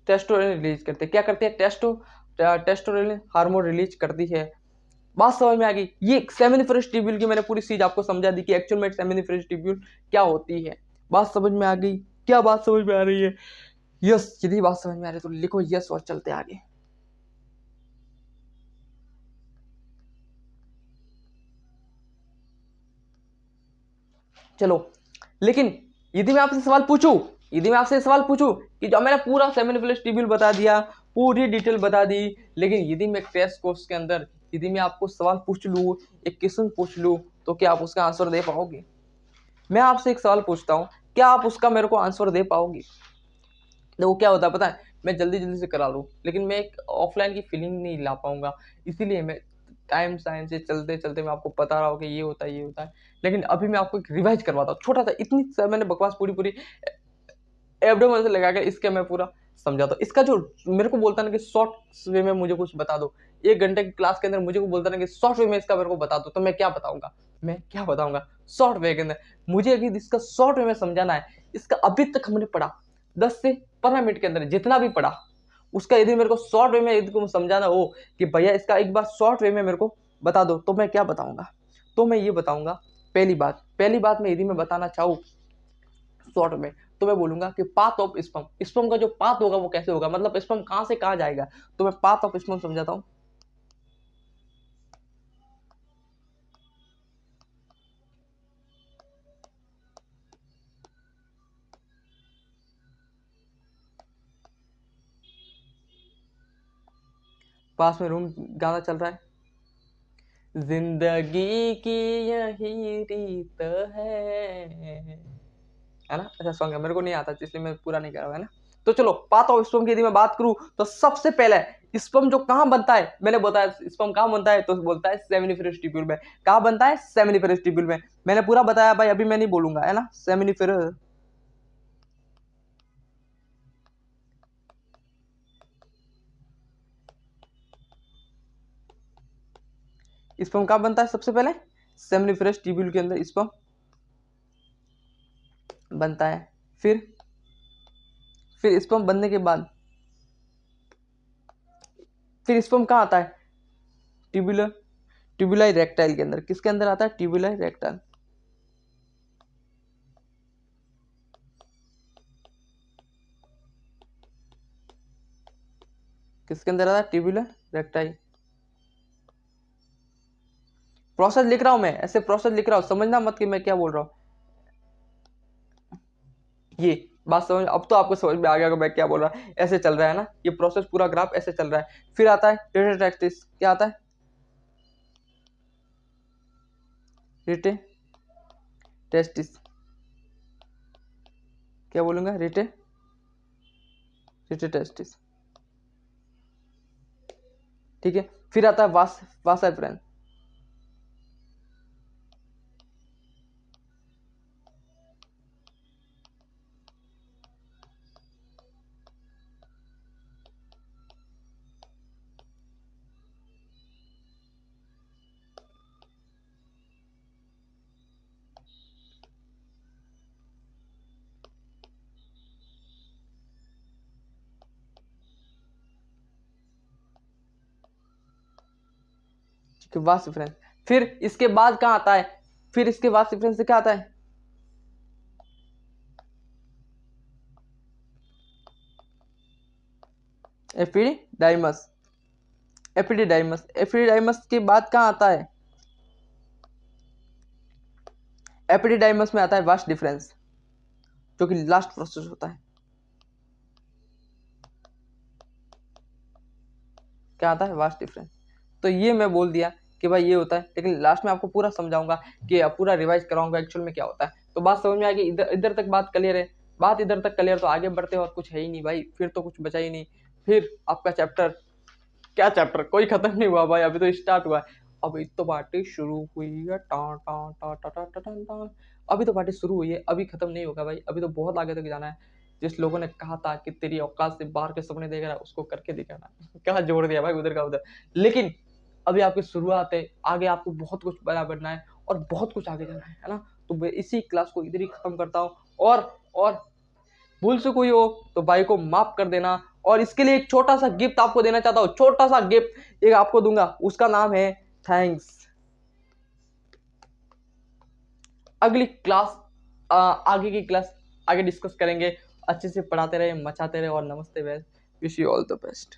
टेस्टोस्टेरोन रिलीज करते हैं। क्या करते हैं, टेस्टोस्टेरोन हार्मोन रिलीज करती है। बात समझ में आ गई। ये सेमिनिफरस ट्यूब्यूल की मैंने पूरी चीज आपको समझा दी कि एक्चुअल में सेमिनिफरस ट्यूब्यूल क्या होती है। बात समझ में आ गई, क्या बात समझ में आ रही है, यस। यदि बात समझ में आ रही है तो लिखो यस और चलते आगे। चलो, लेकिन यदि मैं आपसे सवाल पूछूं, यदि मैं आपसे सवाल पूछूं कि जो मैंने पूरा सेमिनिफरस ट्यूब्यूल बता दिया, पूरी डिटेल बता दी, लेकिन यदि मैं टेस्ट कोर्स के अंदर यदि मैं आपको सवाल पूछ लूं, एक क्वेश्चन पूछ लूं, तो क्या आप उसका आंसर दे पाओगे। मैं आपसे एक सवाल पूछता हूँ, क्या आप उसका मेरे को आंसर दे पाओगे। देखो क्या होता है पता है, मैं जल्दी जल्दी से करा लूँ, लेकिन मैं एक ऑफलाइन की फीलिंग नहीं ला पाऊंगा, इसीलिए मैं टाइम साइंस से चलते चलते मैं आपको बता रहा हूँ कि ये होता है, ये होता है। लेकिन अभी मैं आपको एक रिवाइज करवाता हूँ छोटा सा, इतनी मैंने बकवास पूरी पूरी एब्डोमेन से लगा के इसके मैं पूरा समझाता हूँ। इसका जो मेरे को बोलता ना कि शॉर्ट वे में मुझे कुछ बता दो, 1 घंटे की क्लास के अंदर मुझे को बोलता ना कि शॉर्ट वे में इसका मेरे को बता दो, तो मैं क्या बताऊंगा, मैं क्या बताऊंगा शॉर्ट वे के अंदर। मुझे अगर इसका शॉर्ट वे में समझाना है, इसका अभी तक हमने पढ़ा, 10 से 15 मिनट के अंदर जितना भी पढ़ा उसका यदि मेरे को शॉर्ट वे में यदि तुम समझाना हो कि भैया इसका एक बार शॉर्ट वे में मेरे को बता दो, तो मैं क्या बताऊंगा? तो मैं ये बताऊंगा, पहली बात मैं यदि मैं बताना चाहूँ शॉर्ट में, तो मैं बोलूंगा कि पाथ ऑफ स्पर्म, स्पर्म का जो पाथ होगा वो कैसे होगा, मतलब स्पर्म कहां से कहां जाएगा, तो मैं पाथ ऑफ स्पर्म समझाता हूं। पास में रूम गाना चल रहा है, जिंदगी की यही रीत है ना, अच्छा सॉन्ग है, मेरे को नहीं आता इसलिए मैं पूरा नहीं कर रहा है ना। तो चलो पाथ ऑफ स्पर्म की यदि मैं बात करूं तो सबसे पहले स्पर्म जो कहां बनता है, मैंने बताया स्पर्म कहां बनता है, तो बोलता है सेमिनिफेरस ट्यूब्यूल में। कहां बनता है? सेमिनिफेरस ट्यूब्यूल में। मैंने पूरा बताया भाई, अभी मैं नहीं बोलूंगा, है ना, सेमिनिफेरस। स्पर्म कहां बनता है? सबसे पहले सेमिनिफेरस ट्यूब्यूल के अंदर स्पर्म बनता है। फिर स्पर्म बनने के बाद फिर स्पर्म कहां आता है? ट्यूबुलर ट्यूबुलाई रेक्टाइल के अंदर। किसके अंदर आता है? ट्यूबुलाई रेक्टाइल। किसके अंदर आता है? ट्यूबुलर रेक्टाइल। प्रोसेस लिख रहा हूं मैं, ऐसे प्रोसेस लिख रहा हूं, समझना मत कि मैं क्या बोल रहा हूं। ये बात समझ, अब तो आपको समझ में आ गया कि मैं क्या बोल रहा है। ऐसे चल रहा है ना ये प्रोसेस, पूरा ग्राफ ऐसे चल रहा है। फिर आता है रिटेटेक्टिस। क्या आता है? रिटेटेस्टिस। क्या बोलूंगा? रिटेटेस्टिस। ठीक है। फिर आता है वास एफरेंस। वास एफरेंस। फिर इसके बाद कहां आता है? फिर इसके वास एफरेंस से क्या आता है? एपिडिडाइमस। एपिडिडाइमस के बाद कहां आता है? एपिडिडाइमस में आता है वास्ट डिफरेंस, जो कि लास्ट प्रोसेस होता है। क्या आता है? Vast difference. तो ये मैं बोल दिया कि भाई ये होता है, लेकिन लास्ट में आपको पूरा समझाऊंगा कि पूरा रिवाइज कराऊंगा एक्चुअल में क्या होता है। तो बात समझ में आ गई? इधर इधर तक बात क्लियर है। बात इधर तक क्लियर, तो आगे बढ़ते और कुछ है ही नहीं भाई, फिर तो कुछ बचा ही नहीं। फिर आपका चैप्टर, क्या चैप्टर, कोई खत्म नहीं हुआ भाई, अभी तो स्टार्ट हुआ है। अभी तो पार्टी शुरू हुई है, टा टा टा टा टा टा टा टा। अभी तो पार्टी शुरू हुई है, अभी खत्म नहीं होगा भाई, अभी तो बहुत आगे तक जाना है। जिस लोगों ने कहा था कि तेरी औकात से बाहर के सपने देख रहा है, उसको करके दिखाना। कहा जोड़ दिया भाई उधर का उधर। लेकिन अभी आपकी शुरुआत है, आगे आपको बहुत कुछ बड़ा बनना है और बहुत कुछ आगे जाना है ना। तो मैं इसी क्लास को इधर ही खत्म करता हूँ। और भूल से कोई हो तो भाई को माफ कर देना। और इसके लिए एक छोटा सा गिफ्ट आपको देना चाहता हूँ, छोटा सा गिफ्ट एक आपको दूंगा, उसका नाम है थैंक्स। अगली क्लास, आगे की क्लास आगे डिस्कस करेंगे। अच्छे से पढ़ाते रहे, मचाते रहे, और नमस्ते, wish you all the best.